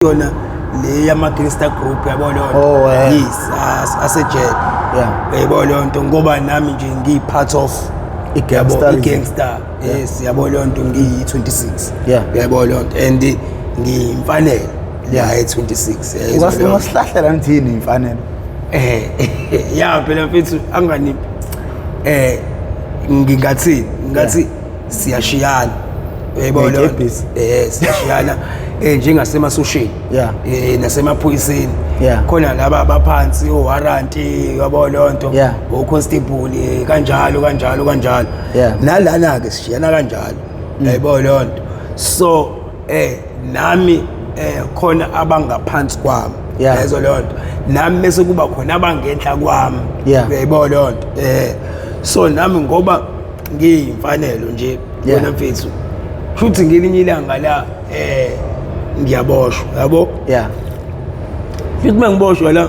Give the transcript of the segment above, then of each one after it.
yona le yama gangster group yabo lonto. Oh, yes, asejele. Yabo lonto ngoba nami nje ngi part of gangster. Yes, yabo lonto ngi 26. Yabo lonto and ngimfanele la 26. Ungasilahlela ngithini imfanele? Ya phela mfethu angani ngingathi siyashiyana. Yebo lonto. Siyashiyana njengasema social. Nasemaphoyiseni. Khona laba abaphansi owaranti yabo lonto. O constable kanjalo. Nalana ke sishiyana kanjalo. Yebo lonto. So nami khona abangaphansi kwami. Lezo lonto. Nami bese kuba khona abangenhla kwami. Yebo lonto. So nami ngoba ngiyimfanelo nje yona mfethu. Futhi ngelinye ilanga la ngiyaboshwa yabo. Futhi mangiboshwa la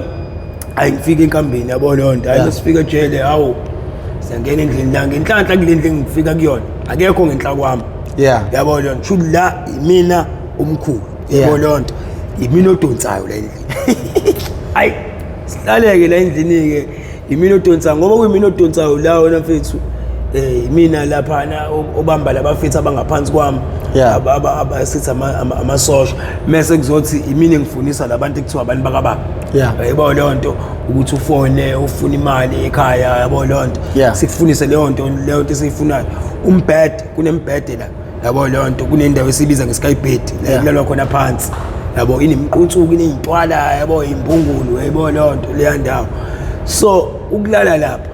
ayifika enkambeni yabo lonto. Ayisifika ejele hawo. Siyangena endlini la ngenhlanhla kule ndlu ngifika kuyona. Akekho ngenhla kwami. Yabo lonto. Futhi la imina umkhulu. Yabo lonto. Imina odonsayo la endlini. Ayi sihlaleke la endlini ke imina odonsayo ngoba kuyimina odonsayo la wena mfethu. Mina lapha na obamba labafethi abangaphansi kwami abasithi amasosha mase kuzothi imini engifundisa labantu ekuthiwa abantu bakababa yabo lonto ukuthi ufone ufuna imali ekhaya yabo lonto sikufundise leyo nto esiyifunayo umbed kunembed la yabo lonto kunendawo esibiza ngeskybed la kulalwa khona phansi yabo inimquthuku inintwala yabo imbungulu yabo lonto leya ndawo so ukulala lapha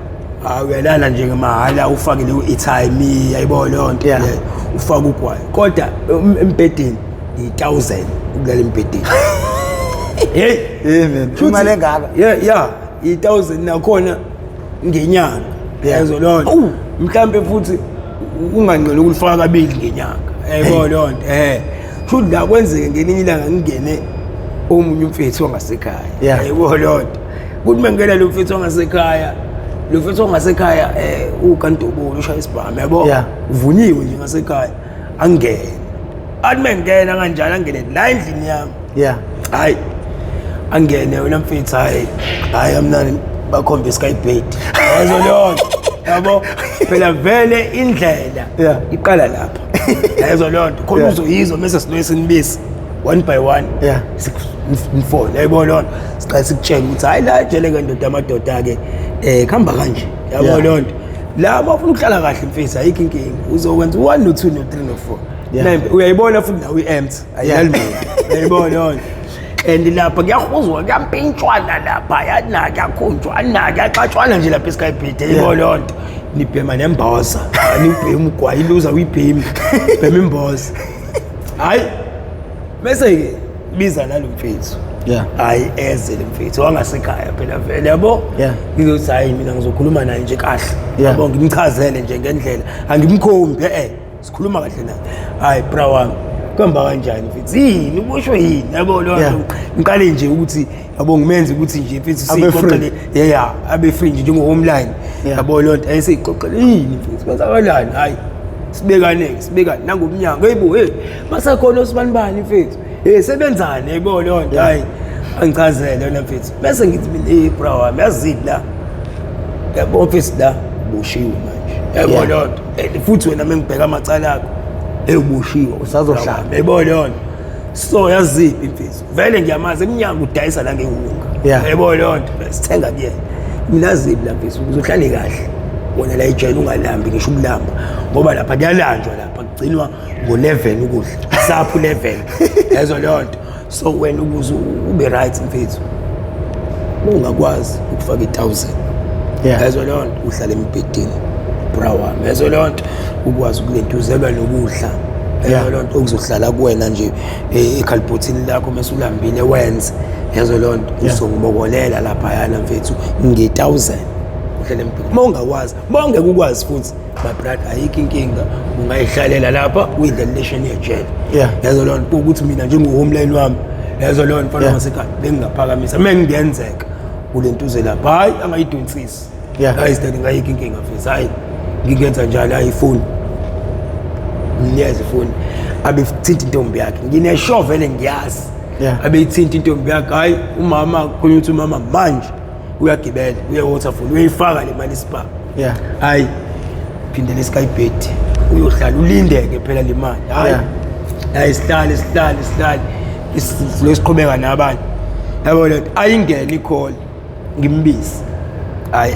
uyalala nje ngemahala ufake leyo airtime yayibo lonto ufaka ugwayi kodwa embedeni 1000 ukulala embedeni man imali engaka 1000 nakhona ngenyanga yazo lonto mhlambe futhi ungangcela ukulifaka kabili ngenyanga yayibo lonto futhi la kwenzeke ngelinye ilanga ngingene omunye umfethu ongasekhaya yayibo lonto kuthi mangena lo mfethu ongasekhaya lo mfethu ongasekhaya uKantobolo ushaya isibhamu yabo uvunyiwe nje ngasekhaya angene athi mengena kanjalo angene la endlini yami hayi angene wena mfethu hayi amnani bakhombe skybed yazo lonto yabo phela vele indlela iqala lapha yazo lonto khona uzoyizwa mase sinoye sinibisi one by one mfone yabo lonto siqala sikutshela ukuthi hayi la jele kandoda amadoda ke khamba kanje yabo lonto la bafuna ukuhlala kahle mfethu ayikho inkinga uzokwenza 1 no 2 no 3 no 4 nembe uyayibona futhi nawe i-empty ayalimi uyayibona lonto and lapha kuyahuzwa kuyampintshwana lapha yanaka yakhunjwa anaka yaxatshwana nje lapha eSkybed yayibona lonto nibhema nemboza nibhema ugwayi luza uyibhema bhema imboza hayi bese ke biza nalo mfethu hayi eze le mfethu wangasekhaya phela vele yabo ngizothi hayi mina ngizokhuluma naye nje kahle yabo ngimchazele nje ngendlela angimkhombi sikhuluma kahle naye hayi bra wami kuhamba kanjani mfethu yini ubusho yini yabo lonto ngiqale nje ukuthi yabo ngimenze ukuthi nje mfethu sixoxele abe free nje njengo homeline yabo lonto ayisixoxele yini mfethu kwenzakalani hayi sibekane nangomnyango hayibo masekhona osibanibani mfethu sebenzani yabo lonto hayi angichazele wena mfethu bese ngithi mina bra wami yazidi la yabo mfethu la ubushiwe manje yabo lonto futhi wena mengibheka amacala akho ubushiwe usazohlala yabo lonto so yaziphi mfethu vele ngiyamazi eminyango udayisa la ngehunga yabo lonto sithenga kuyena mina ziphi la mfethu uzohlale kahle wona la ejele ungalambi ngisho ukulamba ngoba lapha kuyalanjwa lapha kugcinwa ngo11 ukudla saphu 11 yazo lonto so wena ukuze ube right mfethu ungakwazi ukufaka 1000 yazo lonto uhlala embedeni bra wami yazo lonto ukwazi ukulentuzelwa nokudla yazo lonto okuzohlala kuwena nje ekhalibhothini lakho mase ulambile wenze yazo lonto uzongibokolela lapha yana mfethu nge1000 mongakwazi bonke ukwazi futhi my brother ayikho inkinga ungayihlalela lapha uyidlalelation yejele yazo lonto ukuthi mina njengohomeline wami yazo lonto mfana ngasekhaya bengingaphakamisa mengiyenzeka kulentuze lapha hayi angayidonsisi hayi sidani ngayikho inkinga mfethu hayi ngingenza njalo ayifuni ngiyeza ifoni abe thinta intombi yakhe ngineshow vele ngiyazi Yeah. abeyithinta intombi yakhe hayi umama khona ukuthi umama manje uyagibela uye-Waterfall uyayifaka le mali isipha Yeah. hayi phindela eSkybed uyohlala ulindeke phela le mali hayi hayi sihlale siqhubeka nabanye yabo le ayingene i-call ngimbizi hayi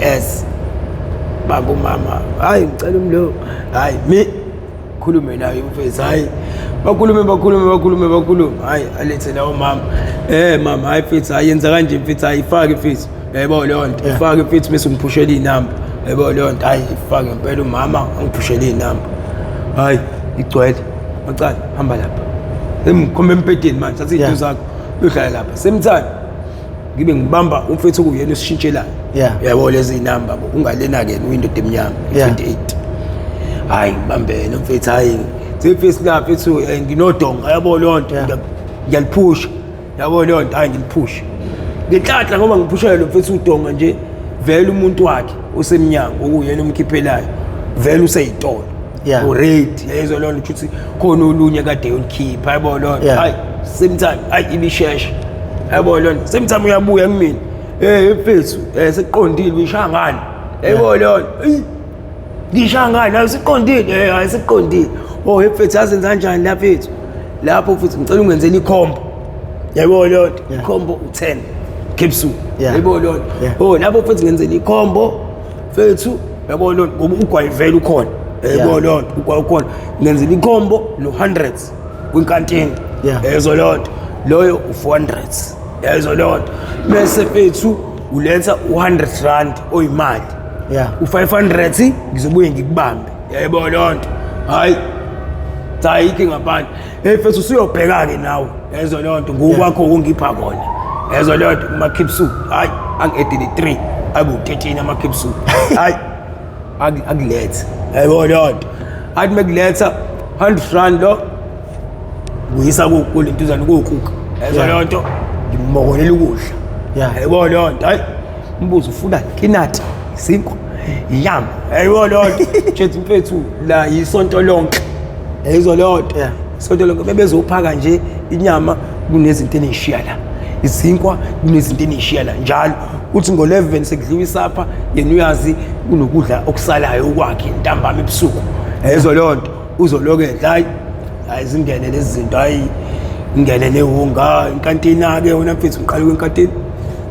baba umama hayi ngicela umlo hayi mi khulume naye umfethu hayi bakhulume hayi alethe lawo mama mama hayi mfethu hayi yenza kanje mfethu hayi ifake mfethu yabo leyo nto ifake mfethu bese ngiphushela inamba yabo leyo nto hayi ifake impela umama angiphushela inamba hayi igcwele macala hamba lapha emkhombe empedeni manje sathi izinto zakho uyohlala lapha semthana ngibe ngibamba umfethu okuyena osishintshelayo yabo lezi inamba ungalena ke window emnyama 28 hayi ngibambene mfethu hayi sefesi lapha mfethu nginodonga yabo lonto ngiyaliphusha yabo lonto hayi ngiliphusha ngenhlanhla ngoba ngiphushela lo mfethu udonga nje vele umuntu wakhe osemnyango okuyena umkhiphelayo vele useyitolo uready yezo lonto ukuthi khona olunye kade yolikhipha yabo lonto hayi same time hayi ibisheshe yabo lonto same time uyabuya kumina mfethu seqondile uyishaya ngani yebo lonto ngishaya ngani hayi siqondile hayi siqondile mfethu azenza kanjani lapha mfethu lapho futhi ngicela ungenzeni ikhombo yabo lonto ikhombo u10 capsule yabo lonto lapho futhi ngenzeni ikhombo mfethu yabo lonto ngoba ugwayivela ukhona yabo lonto ugwayikhona ngenzeni ikhombo no100 kwinkantini yezo lonto loyo u400 yezo lonto bese mfethu uletha u100 rand oyimali u500 ngizobuye ngikubambe yebo lonto hayi tayike ngaphandle mfethu usuyobheka ke nawe yezo lonto ngokwakho ungipha kona yezo lonto kuma capsule hayi angi-83 abu13 ama capsule hayi akulethe yebo lonto athi mekuletha 100 rand lo uyisa kulentuzana kokuka yezo lonto ngimokolela ukudla yebo lonto hayi umbuzo ufuna kinati isinkwa iyama yebo lonto chethi mfethu la yisonto lonke yezo lonto isonto lonke bebezophaka nje inyama kunezinto enishiya la isinkwa kunezinto enishiya la njalo uthi ngo11 sekudliwa isapha yena uyazi kunokudla okusalayo okwakhe ntambama ebusuku yezo lonto uzolokela hayi zingene lezi zinto hayi ingene lewunga inkantina ke wona mfethu ngiqala kwinkantini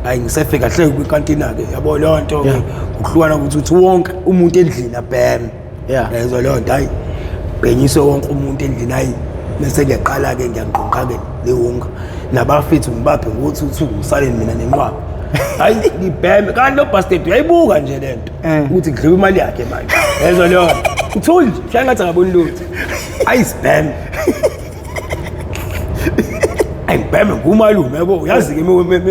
hayi ngisefika kahle kwinkantini ke yabo lonto ukuhlukana ukuthi wonke umuntu endlini abheme yezo lonto hayi bhenyiswe wonke umuntu endlini hayi bese ngiyaqala ke ngiyangqonqa ke lewunga nabafethu ngibaphe ngokuthi ngisale mina nenqwaba hayi ngibheme kanti lo bastard uyayibuka nje lento ukuthi kudliwa imali yakhe manje yezo lonto uthuli shaya ngathi akaboni lutho ayisibheme ayibheme ngumalume yabo uyazi ke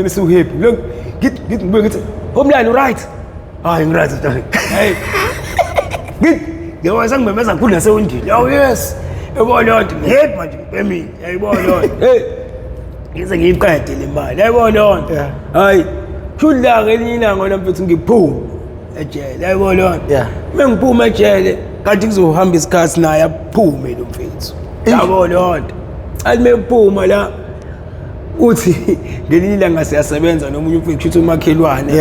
mase uhappy lo ngithi ngibuye ngithi homline right hayi ngiright hey ngiyawazi ngimemeza kakhulu nasewundile oh yes yabo lonto ngihappy manje ngibhemile yabo lonto hey ngize ngiyiqede le mali yabo lonto hayi shudla ke ilanga ngona mfethu ngiphuma ejele yabo lonto mengiphuma ejele kanti kuzohamba isikhathi naye aphume lo mfethu yabo lonto athi mephuma la uthi ngelinye ilanga siyasebenza nomunye umfethu uthi umakhelwane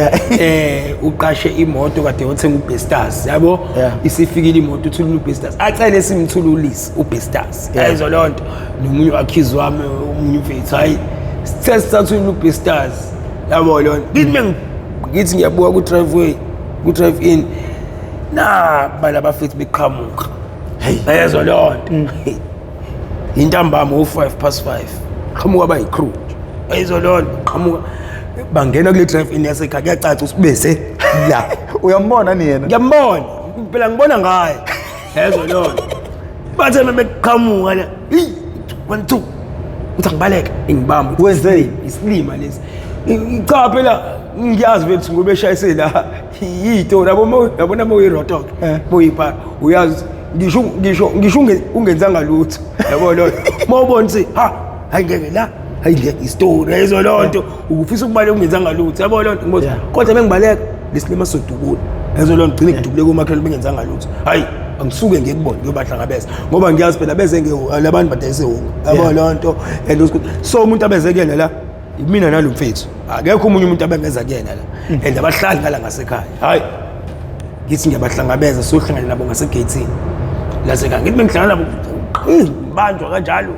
uqashe imoto kade wothenga uBestars yabo isifikile imoto uthula uBestars acele simthululise uBestars yezo lonto nomunye wakhizi wami umunye umfethu hayi sithatha uBestars yabo lonto ngithi ngiyabuka ku drive in na bala bafethu beqhamuka yezo lonto intambama u5:05 qhamuka abayicrew yezo lonto qhamuka bangena kule drive in yasekhaya kuyacaca usibese la uyambona ni yena ngiyambona phela ngibona ngaye yezo lonto bathe beqhamuka la 1 2 uthi ngibaleka ngibamba wenze isilima lesi cha phela ngiyazi bethi ngobe eshayise la yito yabona moyirotok moyipa uyazi ngisho ungenzanga lutho yabo lonto mawubona ukuthi ayingeke la hayi istory yezo lonto ukufisa ukubale ungenzanga lutho yabo lonto ngoba kodwa bengibaleka lesilima sodukula yezo lonto gcine ngidubule kumakhelwane bengenzanga lutho hayi angisuke ngikubone ngiyobahlangabeza ngoba ngiyazi phela beze labantu badayise wonke yabo lonto and so umuntu abeze kuyena la mina nalo mfethu akekho umunye umuntu abengeza kuyena la and abahlali ngala ngasekhaya hayi ngithi ngiyabahlangabeza sohlangana nabo ngasegate laseka ngithi bengihlangana nabo banjwa kanjalo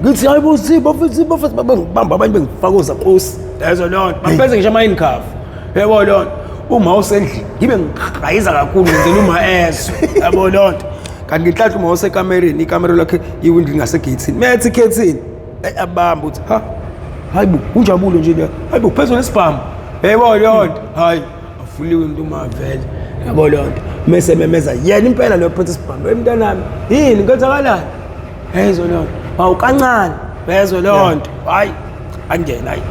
ngithi hayibo sibo futhi bamba abanye bengifakoza qosi lezo lonto baphethe ngisho ama income yebo lonto uma usendlini ngibe ngiqhayiza kakhulu ngenzela uma ezwe yabo lonto kanti ngihlahla uma usekamereni ikamera lakhe iwindi ngasegate methi ikhethini abamba uthi ha hayibo unjabulo nje la hayibo phezulu nesibhamu yebo lonto hayi afuliwe into mavele yabo lonto mase memeza yena impela lo phethe isibhamu emntanami yini ngenzakalani yezo lonto hawu kancane yezo lonto hayi angena hayi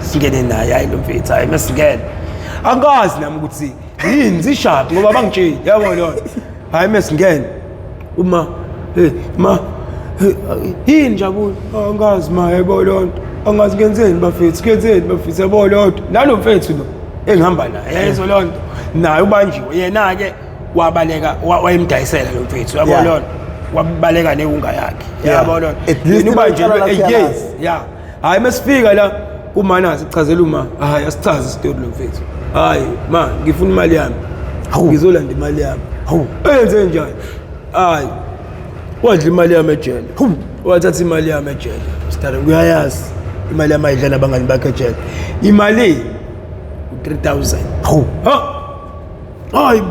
singene naye hayi lo mfethu hayi masingene angazi nami ukuthi yini zishaphi ngoba bangitshela yabo lonto hayi masingene uma ma yini jabulo angazi ma yebo lonto angazi ngenzeni bafethu kenzeni bafethu yabo lonto nalo mfethu lo engihamba naye yezo lonto naye ubanjiwe yena ke wabaleka wayemdayisela lo mfethu yabo lonto wabaleka neunga yakhe yabo lonto yena ubanjiwe yes yeah hayi masifika la kumana sichazela uma hayi asichaze isitori lo mfethu hayi ma ngifuna imali yami ngizolanda imali yami enze njani hayi wadla imali yami ejele wathatha imali yami ejele sithatha kuyayazi imali yami ayidlala abangani bakhe ejele imali 3000 hayi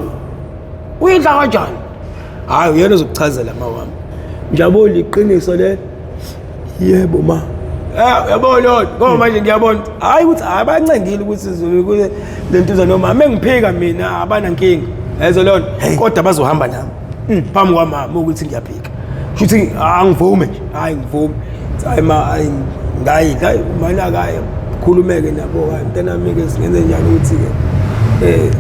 uyidla kanjani hayi uyena uzokuchazela mawami njaboli iqiniso le yebo ma yabo lonto ngoba manje ngiyabona hayi ukuthi abancengile ukuthi lento noma mengiphika mina abana nkingi yezo lonto kodwa bazohamba nami phambi kwamama ukuthi ngiyaphika futhi angivume nje hayi ngivume hayi ma ngayidla imali akayo khulumeke nabo mntanami ke singenze njani ukuthi ke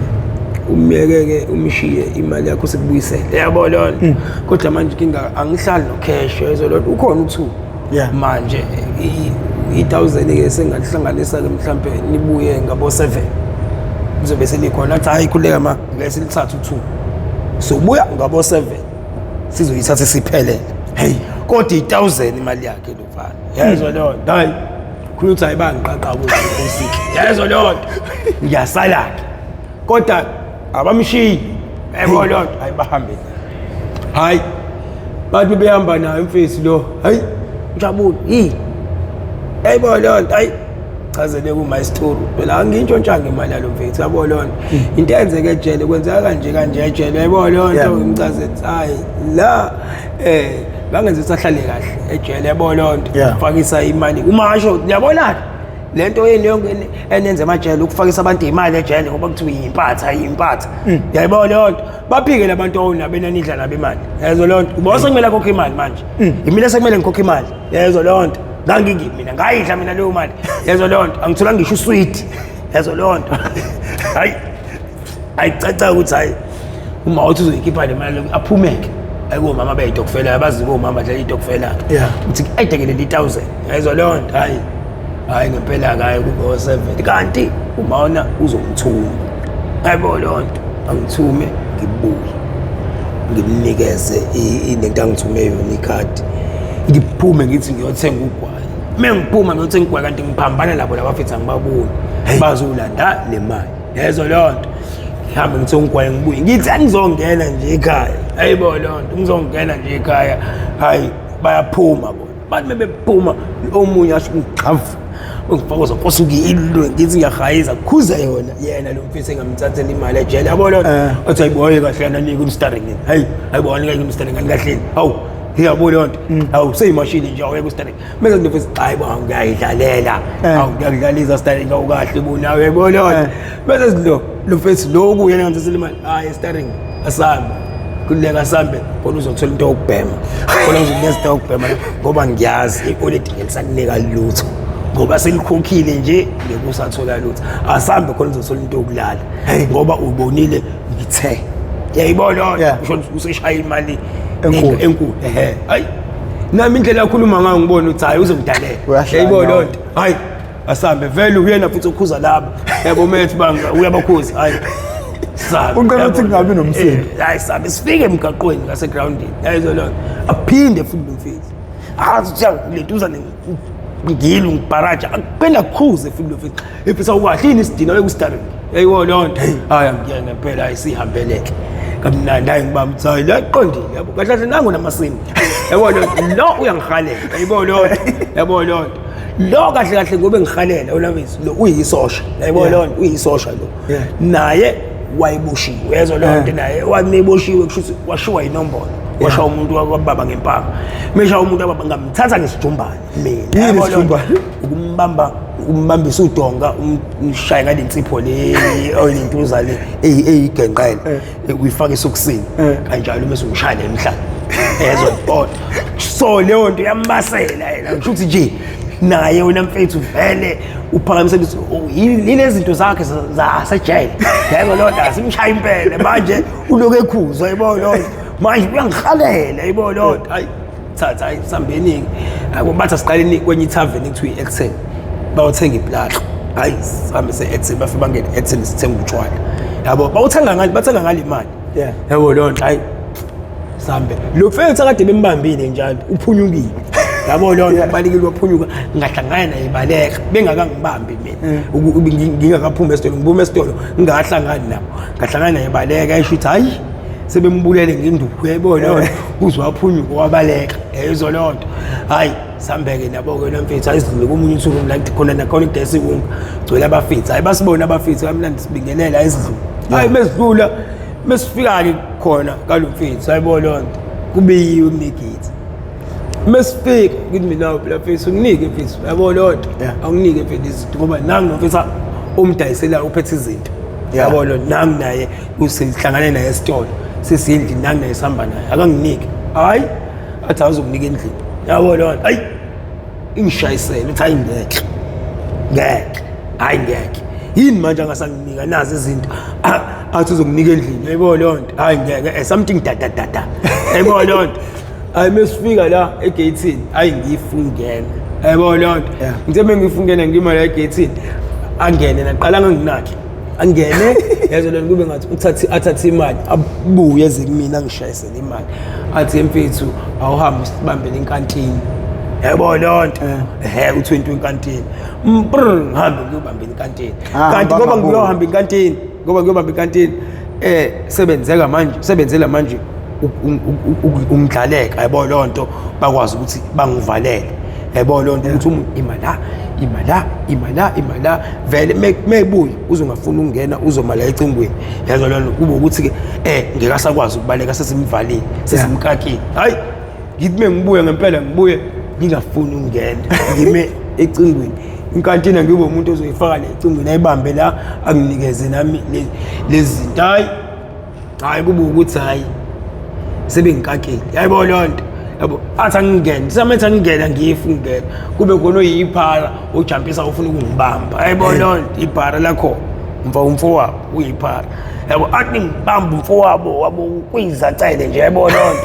umyeke umshiye imali yakho sikubuyisele yabo lonto kodwa manje inkinga angihlali no cash yezo lonto ukhona u2 manje i1000 ke sengahlanganisa ke mhlambe nibuye ngabo 7 kuzobe selikhona athi hayi khuleka ma ngeke lithathe u2 sobuya ngabo 7 sizoyithatha siphelele hey kodwa i1000 imali yakhe lo mfana yezo lonto hayi khulu uthi ayibangiqaqa ukuthi yezo lonto ngiyasala kodwa abamshiyi yebo lonto ayibahambe hayi bathi behamba nayo mfethu lo hayi Jabulo yebo lonto hayi chazele kuma story phela angintshontshange imali yalo mfethu yabo lonto into enzeke ejele kwenzeka kanje ejele yebo lonto ngicazela hayi la bangenze sahlale kahle ejele yebo lonto ufakisa imali umasho uyabona lento yeni yonke enenze amajele ukufakisa abantu imali ejele ngoba kuthiwa impatha yayibona lonto baphike labantu onabenani idla nabo imali yezo lonto uba sekumele khokhe imali manje imile sekumele ngikhokhe imali yezo lonto mina ngayidla mina leyo mali yezo lonto angithola ngisho usweet yezo lonto hayi ayicaca ukuthi hayi uma uthi uzoyikhipha le mali aphumeke ayiko mama bayidokufela abazi ko mama dla idokufela uthi ayidekele 1000 yezo lonto hayi ngempela akaye kubo 7 kanti umaona uzomthuma ayibona lonto angithume ngibuye ngimnikeze into angithume yona ikhadi ngiphume ngithi ngiyothenga ugwayi mengiphuma ngiyothenga ugwayi kanti ngiphambana labo labafethu angibaboni bazolanda le mali yezo lonto ngihambe ngithenga ugwayi ngibuye ngithi angizongena nje ekhaya ayibona lonto ngizongena nje ekhaya hayi bayaphuma bona bathi bephuma omunye asho ngicava ungifakoza nkosi ngiyilwe ngithi ngiyahayiza kukhuza yona yena lo mfisi engamthathela imali ejele yabona athi ayiboye kahle yana nika umstaring hayi ayibona ngeke umstaring kahle hawu ngiyabona lonto hawu seyimashini nje aweke ustaring mase ngifisa hayi ba ngiyayidlalela hawu ngiyadlalisa staring awukahle bonawe yabona lonto bese lo mfisi lo kuyena ngamthathela imali hayi staring asamba kuleka sambe khona uzothola into yokubhema khona uzokunikeza into yokubhema ngoba ngiyazi ipolitiki elisakunika lutho ngoba selikhokhile nje bekusathola lutho asambe khona uzothola into yokulala ngoba ubonile ngithe yayibona ngisho useshaya imali enkulu hayi nami indlela yakhuluma ngayo ngibona ukuthi hayi uzongidalela yayibona lonto hayi asambe vele uyena futhi ukhuza labo yabo methu banga uyabakhuza hayi Ucela ukuthi kungabi nomsindo. Hayi sabe sifike emgaqweni ngasegroundini. Yayizwa lona. Aphinde futhi umfethu. Athi uyalethuza ngilo ngibharaja akupenda cruise futhi umfethu. Efisa ukwahle ini isidina wekustarring. Yayiwo lonto. Hayi ngiyena phela ayisihambeleke. Kamnandi hayi ngibamba uthayi la qondile yabo. Kahle kahle nangu namasini. Yabo lo uyangihalela. Yayibo lonto. Yabo lonto. Lo kahle kahle ngobe ngihalela ulamisi lo uyisosha. Yayibo lonto uyisosha lo. Naye wayiboshiwe yezwa lonto naye waneboshiwe kusho washiwa inombolo washa umuntu wababa ngempama mesha umuntu wababa ngamthatha ngesijumbane mina yini isijumbane ukumbambisa udonga umshaya ngale insipho le oyintuza le eyigenqele uyifaka esokusini kanjalo bese umshaya emhlanje yezwa bonke so leyo nto yambasela yena kusho ukuthi nje naye wena mfethu vele uphakamise ukuthi yile zinto zakhe zasejele yebo lonto asimshaya impela manje uloku ekhuzwa yebo lonto manje uyangihalela yebo lonto hayi thatha hayi sambeni bathi siqaleni kwenye ithaveni ekuthiwa i-Excel bawuthenga iplaka hayi sambe se-Excel bafike bangene e-Excel sithenga utshwala yabo bawuthenga ngani bathenga ngale imali yebo lonto hayi sambe lo mfethu akade bembambile njalo uphunyukile yabo lonto balikile waphunyuka ngahlangana naye ibaleka bengakangibambi mina ngingakaphuma esitolo ngibume esitolo ngingahlangani nabo ngahlangana naye ibaleka ayishithi hayi sebembulele ngenduku yebo lonto uzwa waphunyuka wabaleka ezo lonto hayi sambeke nabo ke lo mfethu ayisidlule komunye usuku la khona nakhona idesi wonke gcwele abafethu hayi basibona abafethu kamnandi sibingelela esidlule hayi mesidlula mesifika ke khona kalo mfethu hayibo lonto kubiyiwe kunegithi mesifika ngithi mina phela mfethu unginike mfethu yabo lonto awunginike mfethu izinto ngoba nangu mfethu umdayisela uphethe izinto yabo lonto nangu naye usihlangane naye esitolo sesiyendlini nangu naye sihamba naye akanginike hayi athi awuzokunika endlini yabo lonto hayi ingishayisela uthi hayi ngeke hayi ngeke yini manje angasanginika nazi izinto athi uzokunika endlini yabo lonto hayi ngeke something dada yabo lonto hayi mesifika la egatini hayi ngifungene yabo lonto ngithe mengifungene ngima la egatini angene naqala nginginakhe angene yazo lento kube ngathi athathe imali abuye eze kumina ngishayisele imali athi mfethu awuhambe sibambele inkantini yabo lonto u20 inkantini ngihambe ngiyobamba inkantini kanti ngoba ngiyohamba inkantini sebenzela manje umdlaleka yabo lonto bakwazi ukuthi bangivalele yabo lonto ukuthi imala vele mebuye uzongafuna ukungena uzomala ecingweni yazo lonto kube ukuthi ke ngekasakwazi ukubaleka sesimvalile sesimkakile hayi ngithi mengibuye ngempela ngibuye ngingafuni ukungena ngime ecingweni inkantini ngibe umuntu ozoyifaka le ecingweni ayibambe la anginikeze nami lezi zinto hayi kube ukuthi hayi sebengikakile yayibo lonto yabo athi angingene samethi angingena ngiyifungela kube khona oyiphara ojampisa ufuna ukungibamba yayibo lonto iphara lakho umfowabo uyiphara yabo athi ngibamba umfowabo wabo kuyizacele nje yayibo lonto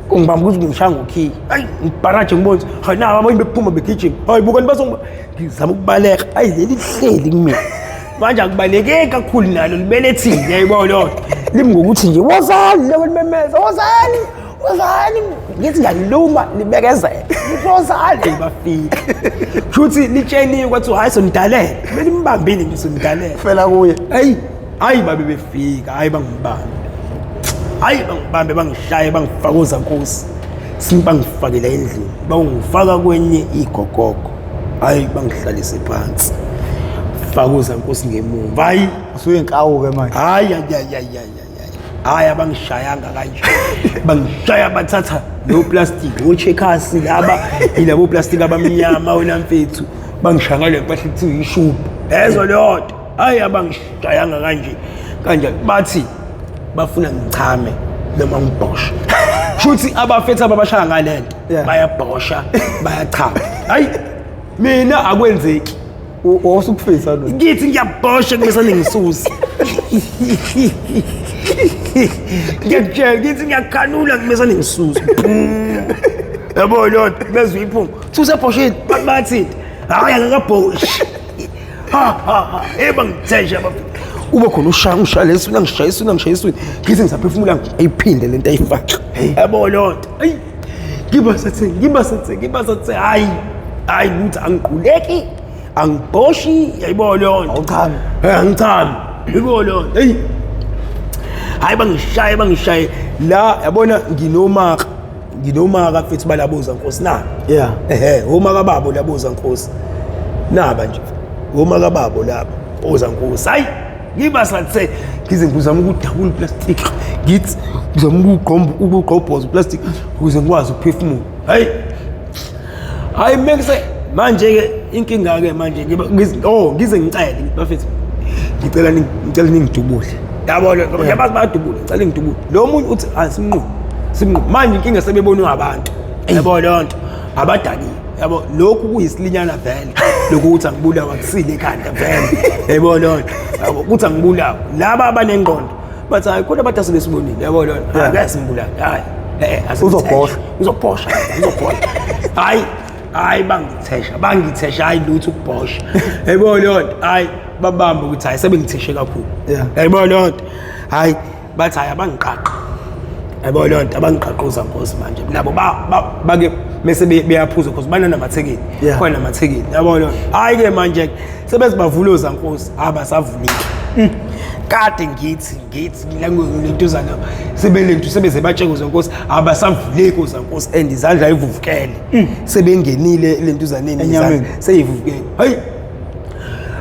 kungibamba ukuthi ngishaya ngokhi hayi ngibharaje ngibona hayi na abantu bephuma begijima hayi bukani bazongiba ngizama ukubaleka hayi leli hleli kumina manje akubaleke kakhulu nalo libelethile yayibo lonto limngokuthi nje wozani leyo limemeza wozani ngithi ngiyaluma libekezele wozani bafika futhi litsheniwe kwathi hayi sonidalele belimbambile nje sonidalele fela kuye hayi babe befika hayi bangibambe bangishaye bangifakoza Nkosi bangifakela endlini bangifaka kwenye igogogo hayi bangihlalise phansi fakoza Nkosi ngemuva hayi usuyinkawu ke manje hayi abangishayanga kanje bangishaya bathatha no plastic ocheckers laba ilabo plastic abamnyama wena mfethu bangishaya le mpahla ethi uyishubu ezo lonto hayi abangishayanga kanje bathi bafuna ngichame noma ngibhosha futhi abafethu ababashaya ngalento bayabhosha bayachama hayi mina akwenzeki osukufisa lo ngithi ngiyabhosha ngisane ngisusa ngithi ngiyakhanula ngisane ngisusa yabo lonto bezwe iphunga usebhosheni bathi hayi akakabhoshi bangithenja ube khona ushaya lesifuna ngishayiswe ngithi ngisaphefumula ayiphinde lento ayifaka yabo lonto ayi ngiba sathe hayi ukuthi angiquleki angibhoshi yayibo lonto awuchami angichami yibo lonto hey hayi bangishaye la yabona nginomaka mfethu balabuza Nkosi na yeah omaka babo labuza Nkosi naba nje omaka babo laba oza Nkosi hayi ngiba sathe ngize ngizama ukudabula plastic ngithi ngizama ukugqobhoza plastic ukuze ngikwazi ukuphefumula hayi mengise manje ke inkinga ke manje ngize ngicele bafethu ngicela ningidubule yabo yabazi bayadubula ngicela ngidubule lo muntu uthi simnqu manje inkinga sebebonwa abantu yabo lonto abadaki yabo lokhu kuyisilinyana vele lokhu uthi angibulawa kusile ekhanda vele yabo lonto yabo kuthi angibulawa laba abanengqondo bathi hayi kodwa bathi asebesibonile yabo lonto akasimbulala hayi uzobhosha hayi bangithesha hayi lutho ukubhosha yabo lonto hayi babamba ukuthi hayi sebengitheshe kakhulu yabo lonto hayi bathi hayi abangiqaqa yabo lonto abangiqaqoza Nkosi manje nabo bake mase beyaphuza because bananamathekeni khona namathekeni yabo lonto hayi ke manje sebezibavuloza Nkosi abasavulile kade ngithi lentuzana sebelentu sebeze batshekuza Nkosi abasavuleki uZankosi and izandla ayivuvukele sebengenile lentuzaneni izandla seyivuvukele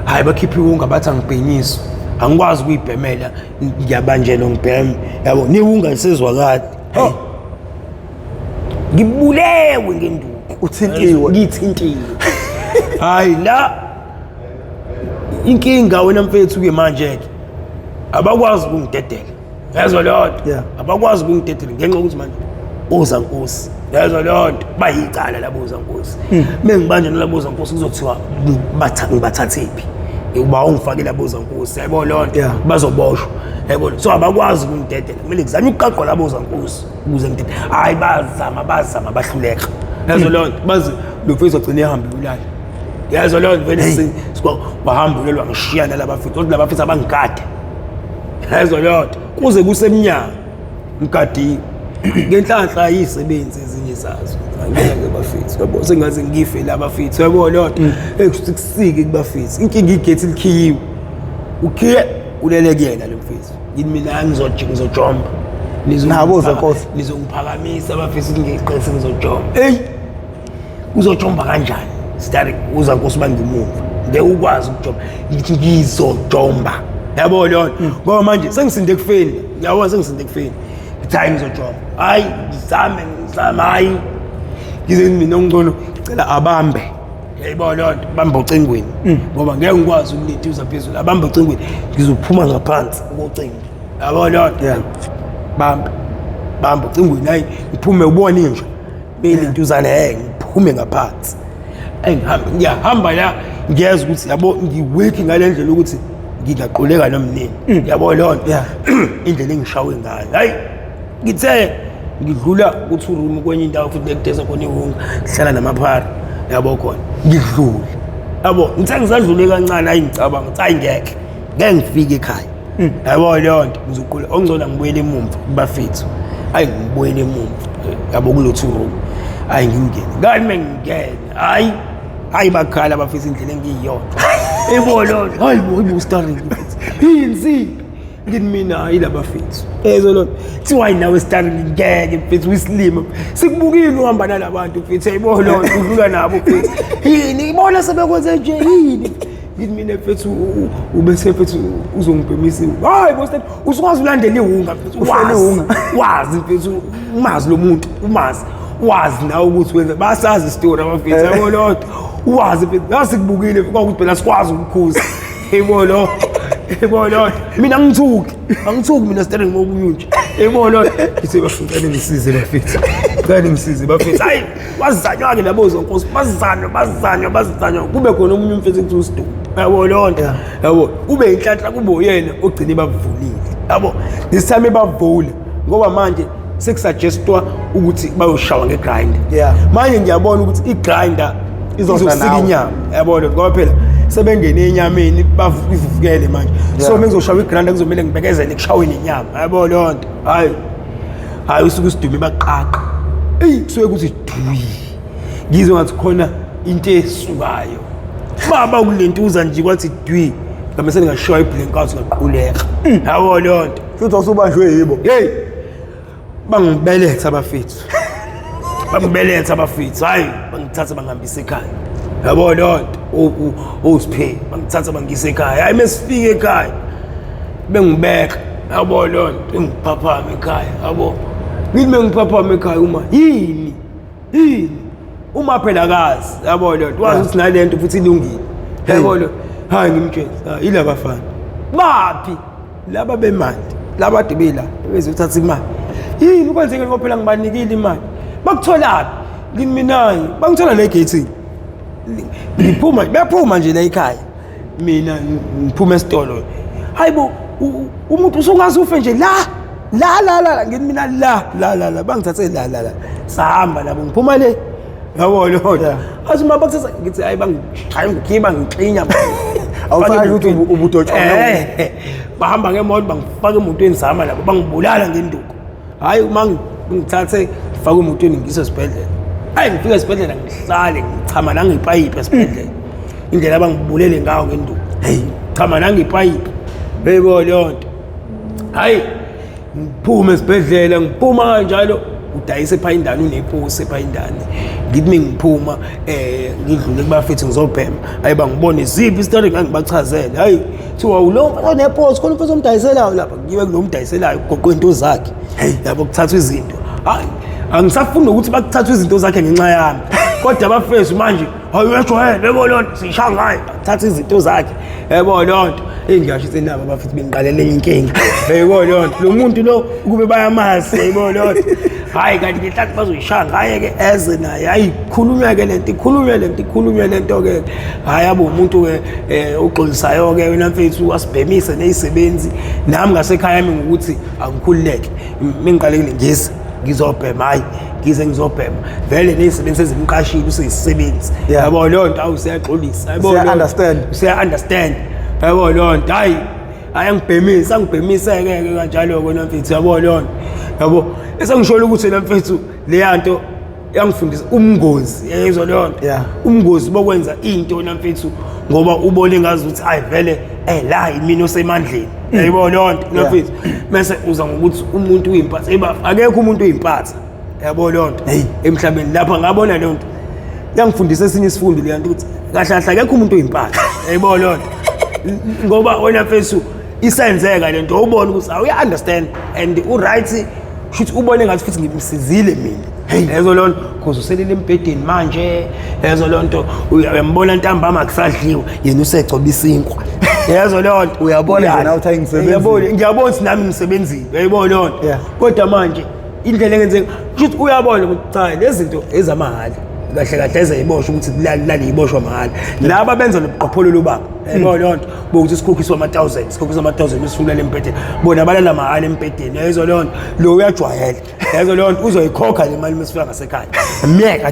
hayi bakhiphi unga bathi angibhenyiso angikwazi ukuyibhemela ngiyabanjela ngibheme yabo niwunga lisezwakala ngibulewe ngenduku ngithintiwe hayi la inkinga wena mfethu ke manje ke abakwazi ukungidedela yazo lonto abakwazi ukungidedela ngenxa ukuthi manje uZankosi yazo lonto bayicala labo uZankosi mengibanje labo uZankosi kuzothiwa ngibathathephi uba ungifake labo uZankosi yabo lonto bazoboshwa yabo so abakwazi ukungidedela kumele ngizame ukuqaqwa labo uZankosi ukuze ngidedele hayi bazama bahluleka yazo lonto bazi lo mfethu agcine ehambe ulala yazo lonto vele bahamba ulelwa ngishiyana labafethu kodwa labafethu abangigade yazo lonto kuze kusemnyaka ngigadiwe ngenhlanhla yisebenzi ezinye zazo angeke bafethu yabo sengaze ngife labafethu yabo lonto ekuthi kusike kubafethu inkinga igethi likhiyiwe ukhiye ulelekela lo mfethu yini mina ngizojomba nabo uZankosi nizongiphakamisa abafethu ngiqinise ngizojomba uzojomba kanjani stari uZankosi bangimumva ngeke ukwazi ukujomba ngizojomba yabo lonto ngoba manje sengisinde kufeni yabo sengisinde kufeni hayi ngizojomba hayi ngizama hayi ngize mina ngcono ngicela abambe yayibona lonto bamba ucingweni ngoba ngeke ngikwazi ukulethuza phezulu abambe ucingweni ngizophuma ngaphansi ucingo yabo lonto bamba ucingweni hayi ngiphume ubone nje belentuzana ngiphume ngaphansi ngiyahamba la ngiyeza ukuthi yabo ngiweki ngalendlela ukuthi ngingaquleka nomnini yabo lonto indlela engishawe ngayo hayi ngithe ngidlula ku2 room kwenye indawo futhi nekudeza khona ihunga sihlala namaphara yabo khona ngidlule yabo ngithe ngisadlule kancane hayi ngicabanga hayi ngeke ngifike ekhaya yabo lonto ngizoqula ongcola ngibuyele emumva kubafethu hayi ngibuyele emumva yabo kulo2 room hayi ngingene ngani mengingena hayi bakhala abafisa indlela engiyiyona yebo lonto hayi bo starring yini ngini mina hayi labafethu ezo lonto thiwa nawe starring ngeke mfethu wislima sikubukile uhamba nalabantu mfethu yebo lonto udlula nabo mfethu yini ibona sebekwenze nje yini ngini mina mfethu ubese mfethu uzongibhemisa hayi bo starring usukwazi ulandela ihunga mfethu wazi mfethu umazi lo muntu wazi nawe ukuthi wenza basazi story abafethu yebo lonto wazi mfethu ngasikubukile ukuthi phela sikwazi ukukhuza yebo lo mina ngithuki mina starting ngokuyunje yebo lo ngithi bafuna ngisize bafethu ngani ngisize bafethu hayi wazanywa ke labo uZankosi bazanywa kube khona umunye umfethu ekuthiwa uSidu yabo lonto yabo kube inhlanhla kube uyena ogcine bavulile yabo this time bavula ngoba manje sekusuggestwa ukuthi bayoshawa ngegrinder manje ngiyabona ukuthi igrinder izosika inyama yabo ngoba phela sebengene enyameni bavukele manje so mengizoshaya igranda kuzomela ngibekezele kushaweni inyama yabo lonto hayi usuku sidume baqaqa kusuke kuthi dwi ngizwe ngathi khona into esukayo baba kulentuza nje kwathi dwi ngamase ngashaya iblanket ngaquleka yabo lonto futhi usubanjwe yibo hey bangibeletha abafethu hayi bangithatha bangihambisa ekhaya yabo lonto usiphe bangithatha bangise ekhaya hayi mesifike ekhaya bengibeka yabo lonto ngiphaphama ekhaya yabo ngithi mengiphaphama ekhaya uma yini uma phela kazi yabo lonto wazi ukuthi nalento futhi ilungile yabo lonto hayi ngimtshela yila bafana baphi laba bemali laba dibila bezothatha imali yini kwenzeke ngoba phela ngibanikile imali bakutholaphi ngimina bangithola la egate ngiphuma bephuma nje la ekhaya mina ngiphuma esitolo hayibo umuntu usungazi ufe nje la ngimina la bangithathe la sahamba labo ngiphuma le yabo lonto asima bakuthatha ngithi hayi bangishaya ngikhiba ngixinya awusayo ukuthi ubudotshwa bahamba ngemoto bangifaka emotweni zama labo bangibulala ngenduku hayi uma ngithathe ngifaka emotweni ngise esibhedlela hayi ngifika esibhedlela ngihlale ngichama nangepipe esibhedlela indlela abangibulele ngawo ngenduku chama nangepipe bebo lonto hayi ngiphuma esibhedlela ngiphuma kanjalo udayise phayindana uneposi ephayindane ngithi ngiphuma ngidlule kubafethu ngizobhema hayi bangibone iziphi isitolo ngangibachazela hayi thiwa ulo oneposi khona mfethu omdayiselayo lapha ngiwe kunomdayiselayo ugoqwe into zakhe yabo kuthathwa izinto hayi angisafuna ukuthi bakuthatha izinto zakhe ngenxa yami kodwa abafethu manje hayeshwele yebo lonto sishangayi thatha izinto zakhe yebo lonto ngiyashithe nabo abafethu bengiqalele inkinga yebo lonto lo muntu lo kube bayamazi yebo lonto hayi kanti ngihlathi bazoyishanga hayi ke eze naye hayi khulunywa ke lento ke hayi abo umuntu ke uxolisayo ke wena mfethu asibhemise nezisebenzi nami ngasekhaya yami ngokuthi angikhululeke mingiqalekile ngizobhema hayi ngizobhema vele nezisebenzi ezimqashile usesisebenzi yabo lonto awusiyaxolisa yabo understand yabo lonto hayi angibhemisa ke kanjalo wena mfethu yabo lonto yabo esengishola ukuthi wena mfethu le nto yangifundisa umngozi yezwa lonto umngozi bokwenza into wena mfethu ngoba ubone ngazi ukuthi hayi vele la imini osemandleni yabo lonto wena mfethu mase uza ngokuthi umuntu uyimpatha akekho umuntu uyimpatha yabo lonto emhlabeni lapha ngabona le nto yangifundisa esinye isifundo le nto ukuthi kahle akekho umuntu uyimpatha yabo lonto ngoba wena mfethu isenzeka le nto ubone ukuthi awu understand and right shothi ubone ngathi futhi ngimsizile mina yezo lonto because uselele embedeni manje yezo lonto uyambona ntambama akusadliwa yena usegcoba isinkwa yezo lonto uyabona nje nawuthi ngisebenzi ngiyabona ukuthi nami ngisebenzile uyayibona lonto kodwa manje indlela engenzeka shothi uyabona ukuthi cha lezi zinto ezamahhala kahle ezayiboshwa ukuthi lali iboshwa mahhala laba benza lobuqhophololo babo yebo lonto bokuthi sikhokhiswa ama1000 besifuna lempedeni bona balala mahhala empedeni yezo lonto lo uyajwayela yezo lonto uzoyikhokha le mali mesifika ngasekhaya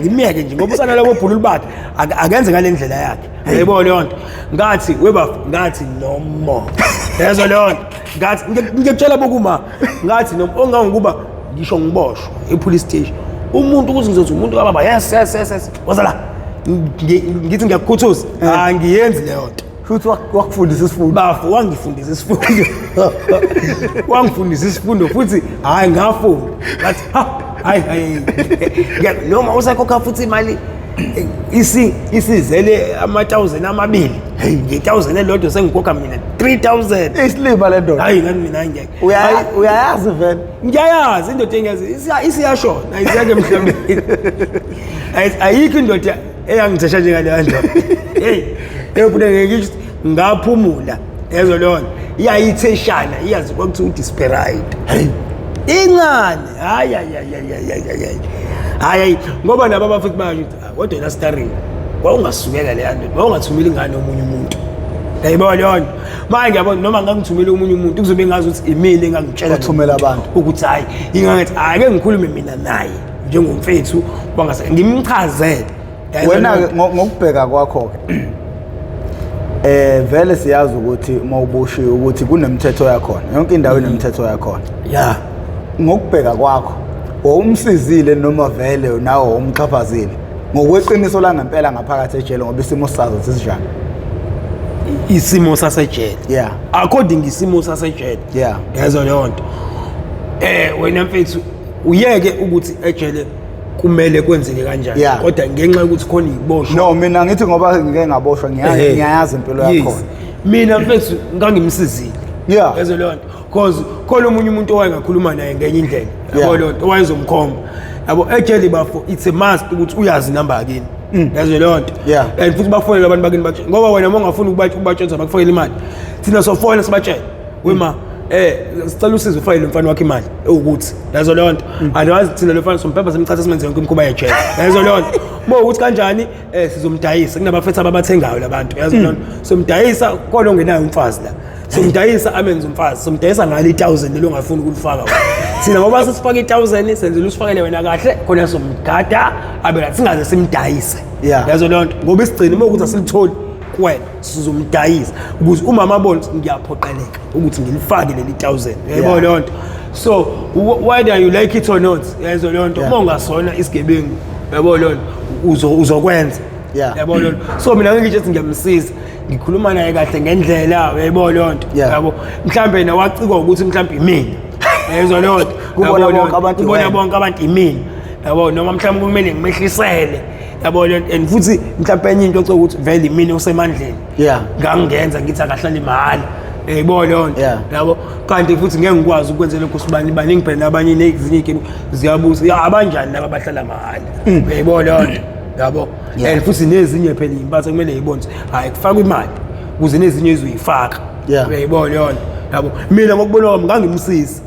ngimiyeke nje ngoba usana labo bhululu bakhe akenze ngalendlela yakhe yebo lonto ngathi ngathi nomo yezo lonto ngathi ngiyakutshela bokuma ngathi noma ongangikuba ngisho ngiboshwa epolice station umuntu ukuthi ngizothi umuntu kababa yes wazala ngithi ngiyakukhuthuza angiyenzi leyo nto futhi wakufundisa isifundo wangifundisa isifundo futhi hayi ngafunda ngathi hayi noma usakhokha futhi imali isizele ama-2,000 nge-1,000 elodwa sengikhokha mina 3,000 isilima le ndoda hayi ngani mina ngeke uyayazi vele ngiyayazi indoda engiyazi isiyashona ayisiyake emhlabeni ayikho indoda eyangithesha njengaleyo ndoda eyobona ngithi ngaphumula yezo lonto iyayitheshana iyazi kwakuthiwa udesperate incane hayi ngoba nabo abafiki bayo kodwa la starring wawungasukela le nto wawungathumela ingane omunye umuntu yayibona leyo manje ngiyabona noma ngangithumela omunye umuntu kuzobe ngazi ukuthi imini engangitshela ukuthumela abantu ukuthi hayi ingathi ake ngikhulume mina naye njengomfethu wangase ngimchazele wena ngokubheka kwakho ke Vele siyazi ukuthi mawubushiwe ukuthi kunemithetho yakhona. Yonke indawo inemithetho yakhona. Yeah. Ngokubheka kwakho, umsizile noma vele nawo umxhaphazile. Ngokweqiniso la ngempela ngaphakathi ejele ngoba isimo sazo sisijana. Isimo sasejele. Yeah. According isimo sasejele. Yeah. Yazo leyo nto. Wena mfethu uyeke ukuthi ejele kumele kwenzeke kanjani kodwa ngenxa yokuthi khona iboshwa. No, mina ngithi ngoba ngike ngaboshwa ngiyayazi impilo yakho. Mina mfethu ngangimsizile. Yeah. Yazo leyo nto. Because khona umunye umuntu owayengakhuluma naye ngenye indlela. Yabo leyo nto owayezomkhomba. Yabo ejele bafo it's a must ukuthi uyazi inamba yakini. Yazo leyo nto. And futhi bafonela abantu bakini bathi ngoba wena mongafuni ukubatshela bakufakela imali. Thina sofona sibatshela. Wema sicela usizo ufayile umfana wakhe imali ukuthi yazo leyo nto andazi thina lo mfana sompemba semchatha simenze yonke imkhuba yejele yazo leyo nto bo ukuthi kanjani sizomdayisa kunabafethu ababathengayo labantu yazo leyo nto somdayisa kona ongenayo umfazi la somdayisa amenze umfazi somdayisa ngale 1000 lo ngafuni ukulifaka thina ngoba sisifaka 1000 senzele usifakele wena kahle khona somgada abela singaze simdayise yazo leyo nto ngoba isigcina uma ukuthi asilitholi kwena sizomdayisa ukuze umama abone ngiyaphoqeleka ukuthi ngilifake leli 1000 yebo leyo nto so whether you like it or not yazo leyo nto uma ungasona isigebengu yebo leyo uzokwenza yebo leyo so mina ngithi ngiyamsiza ngikhuluma naye kahle ngendlela yebo leyo nto yabo mhlambe nawacikwa ukuthi mhlambe imini yazo leyo nto kubona bonke abantu imini yabo noma mhlambe kumele ngimehlisele yabo and futhi mhlawumbe enye into ocela ukuthi vele mina usemandleni ngangenza ngithi akahlala imali yebo leyo nto yabo kanti futhi ngeke ngikwazi ukwenza lokho sibani baningi phela abanye nezinye izinto ziyabuza abanjani laba bahlala mahali yebo leyo nto yabo and futhi nezinye phela impatho kumele yibonze hayi kufaka imali ukuze nezinye izoyifaka yebo leyo nto yabo mina ngokubona kwami ngangimsiza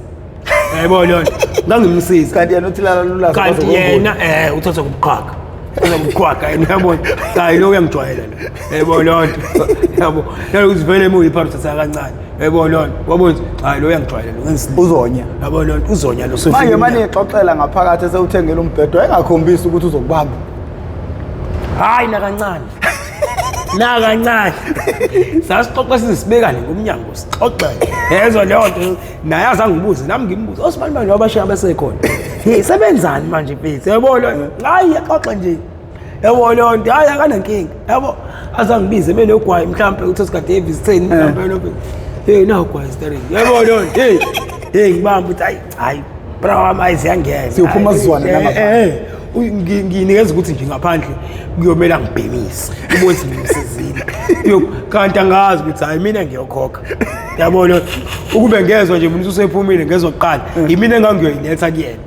yebo leyo nto ngangimsiza kanti yena uthi la lula kanti yena uthatha kubuqhaka uzokuqhwaga yabona hayi lo uyangijwayela lo yebo lonto yabo yalo uzivele mu ipharu thatha kancane yebo lonto wabona hayi lo uyangijwayela lo ngenzi uzonya yabo lonto uzonya lo manje manje ixoxela ngaphakathi esewuthengela umbhedo engakhombisi ukuthi uzokubamba hayi na kancane sasixoxa sizibekane ngomnyango sixoxe yezo lonto naye azangibuze nami ngimbuze osibani manje abashiya besekhona sebenzani manje mfethu yabo lo hayi yaxoxa nje yabo lonto hayi akanankinga yabo azangibize benogwayi mhlambe uthi sikade evisiteni mhlambe lo nawu gwayi steering yabo lonto ngibamba uthi hayi bra amayizi yangena siyophuma sizwana nangapha nginikeza ukuthi nje ngaphandle kuyomela ngibhemise ubone ngimsizile kanti angazi ukuthi hayi mina ngiyokhokha yabona ukube ngezwe nje umuntu usephumile ngezoqala yimina engangiyoyiletha kuyena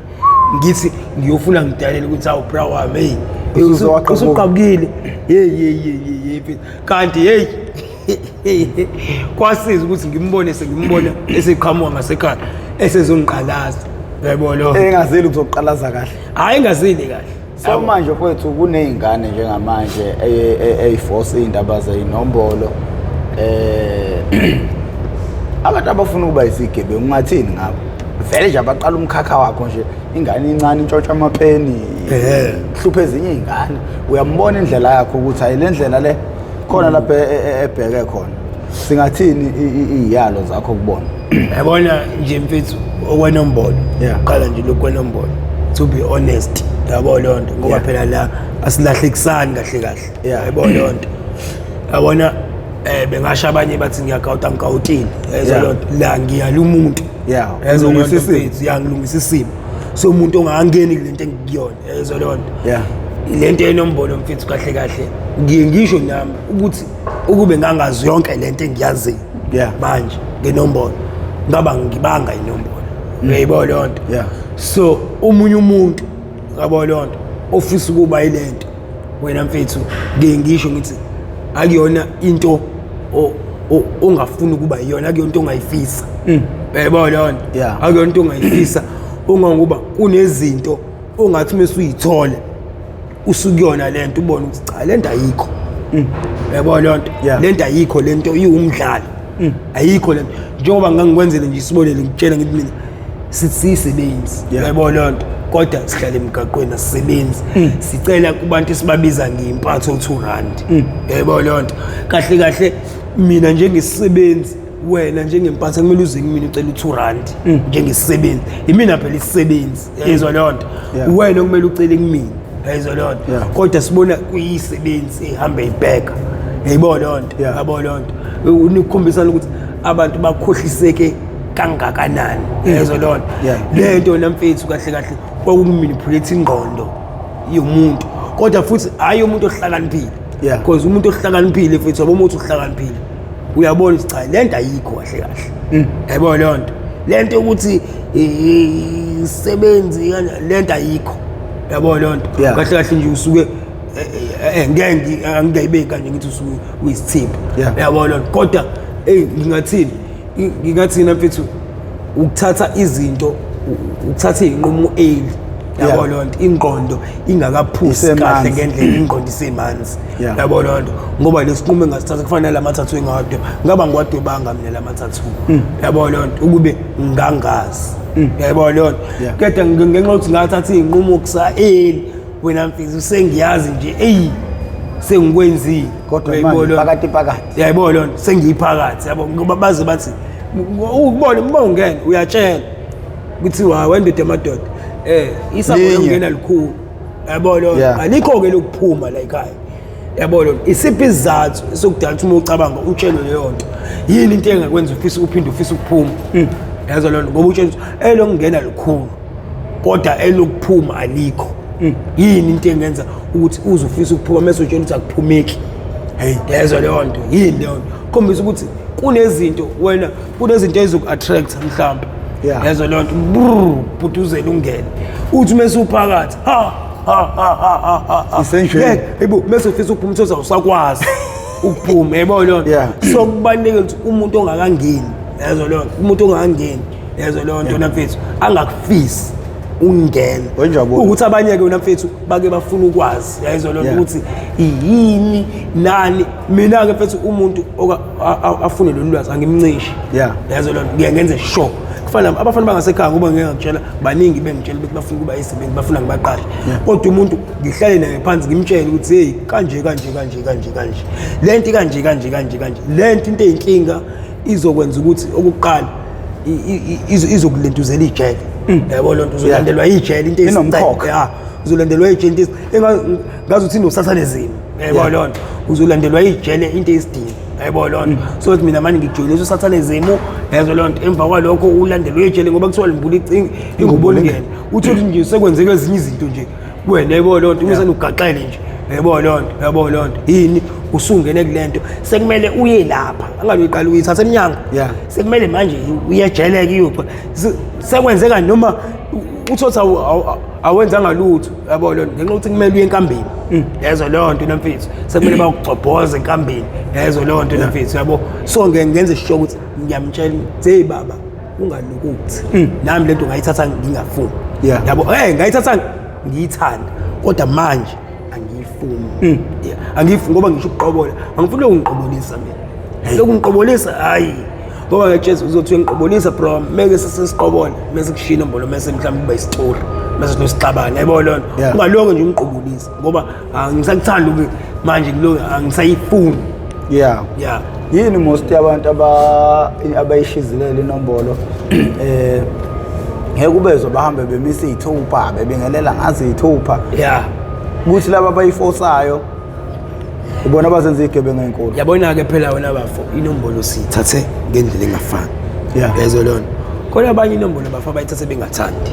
ngithi ngiyofuna ngidalela ukuthi awu bra wami usuqabukile kanti kwasiza ukuthi ngimbone sengimbona eseqhamuka ngasekhaya esezongiqalaza yebo lo engazeli ukuzoqalaza kahle hayi engazeli kahle so manje kwethu kunezingane njengamanje eyiforce indaba zeinombolo abantu abafuna ukuba isigebengu ungathini ngabo vele nje abaqala umkhakha wakho nje ingane incane intshontsha amapeni hluphe ezinye izingane uyambona indlela yakho ukuthi hayi le ndlela le khona lapha ebheke khona singathini iziyalo zakho kubona yabona nje mfethu okwenombolo qala nje lokwenombolo to be honest yabo lonto ngoba phela la asilahlekisani kahle yabo lonto yabona bengasha abanye bathi ngiyakawuta ngikawutini yezo lonto la ngiyala umuntu yezo ngiyisisithi yangilungisa isimo so umuntu ongangeni kulento engikuyona yezo lonto lento enombolo mfethu kahle ngiye ngisho nami ukuthi ukube ngangazi yonke lento engiyazi manje ngenombolo ngaba ngibanga inombolo uyayibona lonto so umunye umuntu ngabo lonto ofisa ukuba ilento wena mfethu ngiye ngisho ngithi akuyona into ongafuni ukuba iyona akuyona into ongayifisa uyayibona lonto akuyona into ongayifisa ongangoba kunezinto ongathi mesuyithola usukuyona lento ubone ukuthi cha lento ayikho uyayibona lonto lento ayikho lento iwumdlalo ayikho lento njengoba ngangikwenzele nje isibonele ngitshela ngithi mina sisebenzi uyayibona lonto kodwa sihlala emgaqweni asisebenzi sicela kubantu esibabiza ngeimpatho 2 rand uyayibona lonto kahle mina njengesisebenzi wena njengempatha kumele uze kimi ucela u2 rand njengesisebenzi imina phela isisebenzi yezwa leyo nto wena kumele ucele kimi yezwa leyo nto kodwa sibona kuyisebenzi ehamba ibheka yayibona leyo nto yabo leyo nto unikhombisana ukuthi abantu bakhohliseke kangakanani yezwa leyo nto lento namfethu kahle kahle kwakumanipulate ingqondo yomuntu kodwa futhi hayi umuntu ohlakaniphile because umuntu ohlakaniphile futhi wabo umuntu ohlakaniphile uyabona ukuthi cha lento ayikho kahle kahle yabo leyo nto lento ukuthi isebenzi lento ayikho yabo leyo nto kahle kahle nje usuke ngiyayibeka kanje ngithi usuke uyisithipho yabo leyo nto kodwa ngingathini mfethu ukuthatha izinto ukuthatha izinqumo yabo leyo nto ingqondo ingakaphusi kahle ngendlela ingqondo isemanzi yabo leyo nto ngoba lesinqumo engasithatha kufanele lamathathu engadwe ngaba ngiwadwebanga mina lamathathu yabo leyo nto ukube ngangazi yabo leyo nto kodwa ngenxa ukuthi ngathatha izinqumo kusayeli wena mfethu sengiyazi nje sengikwenzile kodwa manje phakathi yabo leyo nto sengiyiphakathi yabo ngoba baze bathi ubone ungena uyatshela kuthiwa wendoda emadoda isabo yongena likhulu yabo lo alikho ke lokuphuma la ekhaya yabo lo isiphi isizathu sokudala uma ucabanga utshelo leyo nto yini into engakwenza ufisa uphinde ufisa ukuphuma yazo lo ngoba utshelo elongena likhulu kodwa elokuphuma alikho yini into engenza ukuthi uzufisa ukuphuma mase utshelo ukuthi akuphumeki yazo leyo nto yini leyo khombisa ukuthi kunezinto ezoku-attract mhlawumbe yazo leyo nto bhutuzela ungene uthi mase uphakathi yebo mase ufisa ukuphuma uthi awusakwazi ukuphuma yebo leyo nto so kubalulekile ukuthi umuntu ongakangeni yazo leyo nto umuntu ongakangeni yazo leyo nto namfethu angakufisi ungena ukuthi abanye ke namfethu bake bafuna ukwazi yazo leyo nto ukuthi yini nani mina ke mfethu umuntu afune lo lwazi angimncishi yazo leyo nto ngiyenze sure kufanele abafana bangasekhaya ngoba ngeke ngitshela baningi bengitshela ukuthi bafuna kuba isebenzi bafuna ngibaqashe kodwa umuntu ngihlale naye phansi ngimtshele ukuthi hey kanje lento kanje lento into eyinkinga izokwenza ukuthi okuqala izokulentuzela ijele yabo lonto uzolandelwa ijele into eyinomkhokha uzolandelwa ijele into ngazi ukuthi unosasanezimo yabo lonto uzolandelwa ijele into eyisidingo yabo lonto so ukuthi mina manje ngijoyinisa usasanezimo yazo lonto emva kwalokho ulandelwa ijele ngoba kuthiwa limbula ingubona ngene uthi nje sekwenzeke ezinye izinto nje wena yabo lonto umsana ugaxele nje yabo lonto yini usungene kulento sekumele uye lapha angabe uqala uyithatha eminyango sekumele manje uyejeleke iyopha sekwenzeka noma uthothi awenzanga lutho yabo lonto ngenxa ukuthi kumele uye enkambeni yazo lonto namfethu sekumele bakugcobhoza enkambeni yazo lonto namfethu yabo so ngenze sure ukuthi ngiyamtshela hey baba ungalukuthi nami lento ngayithatha ngingafuni yabo ngayithatha ngiyithanda kodwa manje angifuni ngoba ngisho ukuqobola angifuni ukungiqobolisa mina lokungiqobolisa hayi ngoba ngejezi uzothi uyangiqobolisa bro meke sesiqobola mase kushina imbolo mase mhlawumbe kuba isitori mase sinosixabana yabo lona ungaloko nje ungiqobolisa ngoba angisakuthanda ukuthi manje kulo angisayifuni yini most yabantu abayishizilela inombolo ngeke ubezwe bahambe bemisa izithupha bebengelela ngazi izithupha ukuthi laba abayifosayo ubona abazenza igebengu enkulu yabona ke phela wena bafo inombolo sithathe ngendlela engafani yezo lona khona abanye inombolo bafo bayithathe bengathandi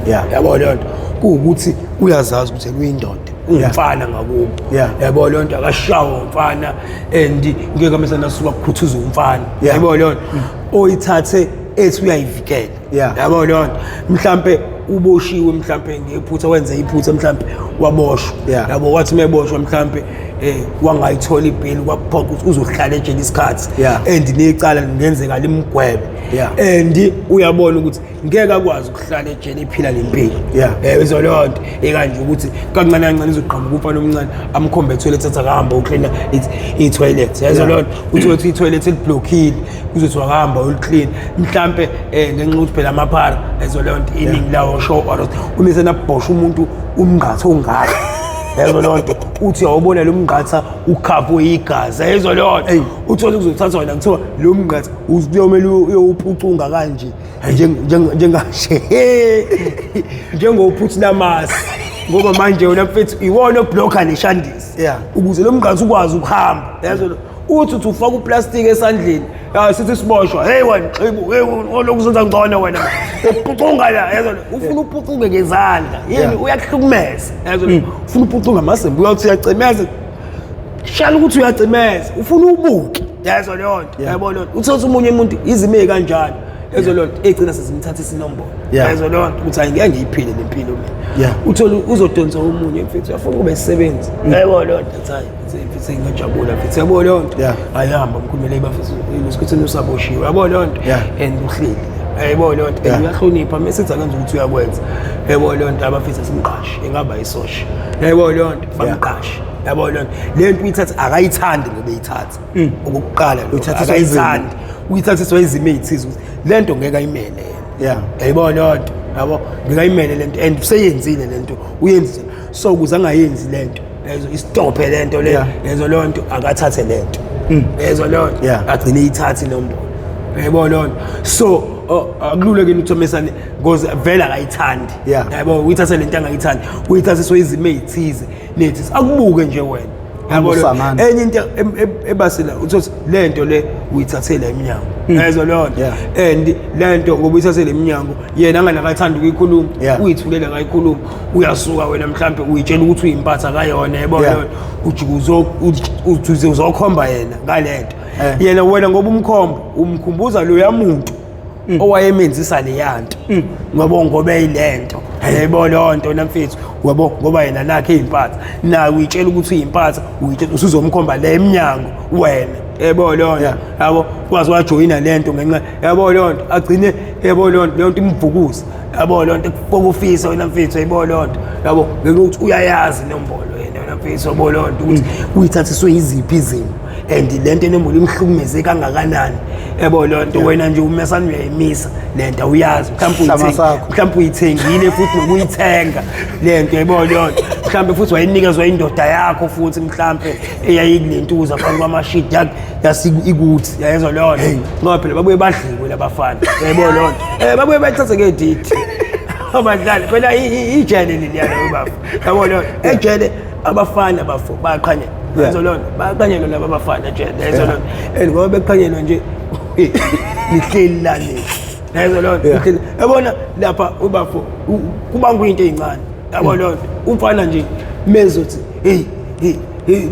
yabo lonto kuukuthi uyazazi ukuthi kuyindoda umfana ngakubo yabo lonto akashawa umfana and ngeke mase nasuka kukhuthuza umfana yabo lonto oyithathe ethi uyayivikela yabo lonto mhlambe uboshiwe mhlambe ngephutha wenza iphutha mhlambe waboshwa yabo wathi meboshwa mhlambe wangayithola ibill kwaphoqa ukuthi uzohlala ejele isikhathi and necala lingenzeka limgwebe and uyabona ukuthi ngeke akwazi ukuhlala ejele iphila lempilo ezolonto ekanje ukuthi kancane kancane izoqhamuka umfana omncane amkhombe etoilet ethi akahamba uclean i-toilet ezolonto uthi i-toilet eliblockile uzothi wakahamba uliclean mhlambe ngenxa ukuthi phela amaphara ezolonto iningi lawo show uma senabhosha umuntu umnqatho ongaka yezwa lonto uthi awubona lo mnqatha ukhapho igazi yezwa lonto uthola ukuzothatha wena kuthiwa lo mnqatha uyomela uyowupucunga kanje njengashe njengophuthi lamasi ngoba manje wena mfethu iwona oblocker neshandisi ukuze lo mnqatha ukwazi ukuhamba yezwa uthi ufaka uplastic esandleni sithi siboshwa hey wena xibu hey olokuzenza ngcono wena upucunga la yezwa ufuna upucunge ngezandla yini uyakuhlukumeza yezwa ufuna upucunga masembu uyathi uyacemeza shala ukuthi uyacemeza ufuna ubuke yezwa lonto yabona lonto uthola umunye umuntu izimo ezikanjani yezwa lonto egcina sezimthatha isinombolo yezwa lonto ukuthi angeke ngiyiphile lempilo mina uthola uzodonsa umunye mfethu uyafuna kube isisebenzi yebo lonto hayi mfethu ngijabula mfethu yabo lonto ayihamba mkhulumele bafethu isikhathini usaboshiwe yabo lonto and uhleli yebo lonto uyahlonipha mesithi akenza ukuthi uyakwenza yebo lonto abafethu simqashi engaba isosha yebo lonto bamqashi yabo lonto lento uyithatha akayithandi ngoba eyithatha okokuqala lo akayithandi uyithathiswa izimo ezithize lento ngeke ayimele yebo lonto yabo ngeke ayimele lento and useyenzile lento uyenze so ukuze angayenzi lento lezo istophe lento le lezo lonto akathathe lento lezo lonto agcine ithathe inombolo yebo lonto so akulule ke uthomesane because vela akayithandi yabo uyithatha lento angayithandi uyithathiswa izimo ezithize nethi akubuke nje wena yabo enye into ebasela uthi lento le uyithathela eminyango yezwa lonto and lento ngoba uyithathela eminyango yena anganakathanda ukuyikhuluma uyithulela ngayikhuluma uyasuka wena mhlambe uyitshela ukuthi uyimpatha kayona yabo lonto ujikuzo uthi uzokhomba yena ngalento yena wena ngoba umkhumbuza lo yamuntu owayemenzisa le yanto ngoba eyilento yebo lonto namfethu yabo ngoba yena nakhe impatha na uyitshela ukuthi uyimpatha uyitshela usuzomkhomba le eminyango wena yebo lonto yabo kwazi wajoyina lento ngenxa yabo lonto agcine yebo lonto imvukuza yabo lonto kokufisa wena mfethu yebo lonto yabo ngekuthi uyayazi inombolo yena mfethu yebo lonto ukuthi uyithathiswe iziphi izimo and lento enombolo imhlukumeze kangakanani yebo lonto wena nje umesana uyayimisa lento uyazi mhlawumbe uyithengile futhi nokuyithenga lento yebo lonto mhlawumbe futhi wayinikezwa indoda yakho futhi mhlawumbe eyayilentuza phansi kwamashidi yasikuthi yayezwa lonto ngoba phela babuye badliwe labafana yebo lonto babuye bathathe ngedidi abadlali phela ijele liliyana ubafu yabo lonto ejele abafana bafo baqhanya yezwa lonto baqhanyelwa laba bafana ejele yezwa lonto ngoba beqhanyelwa nje lihleli la le yezwa lonto yabona lapha ubafo kubanga into ezincane yabo lonto umfana nje mezothi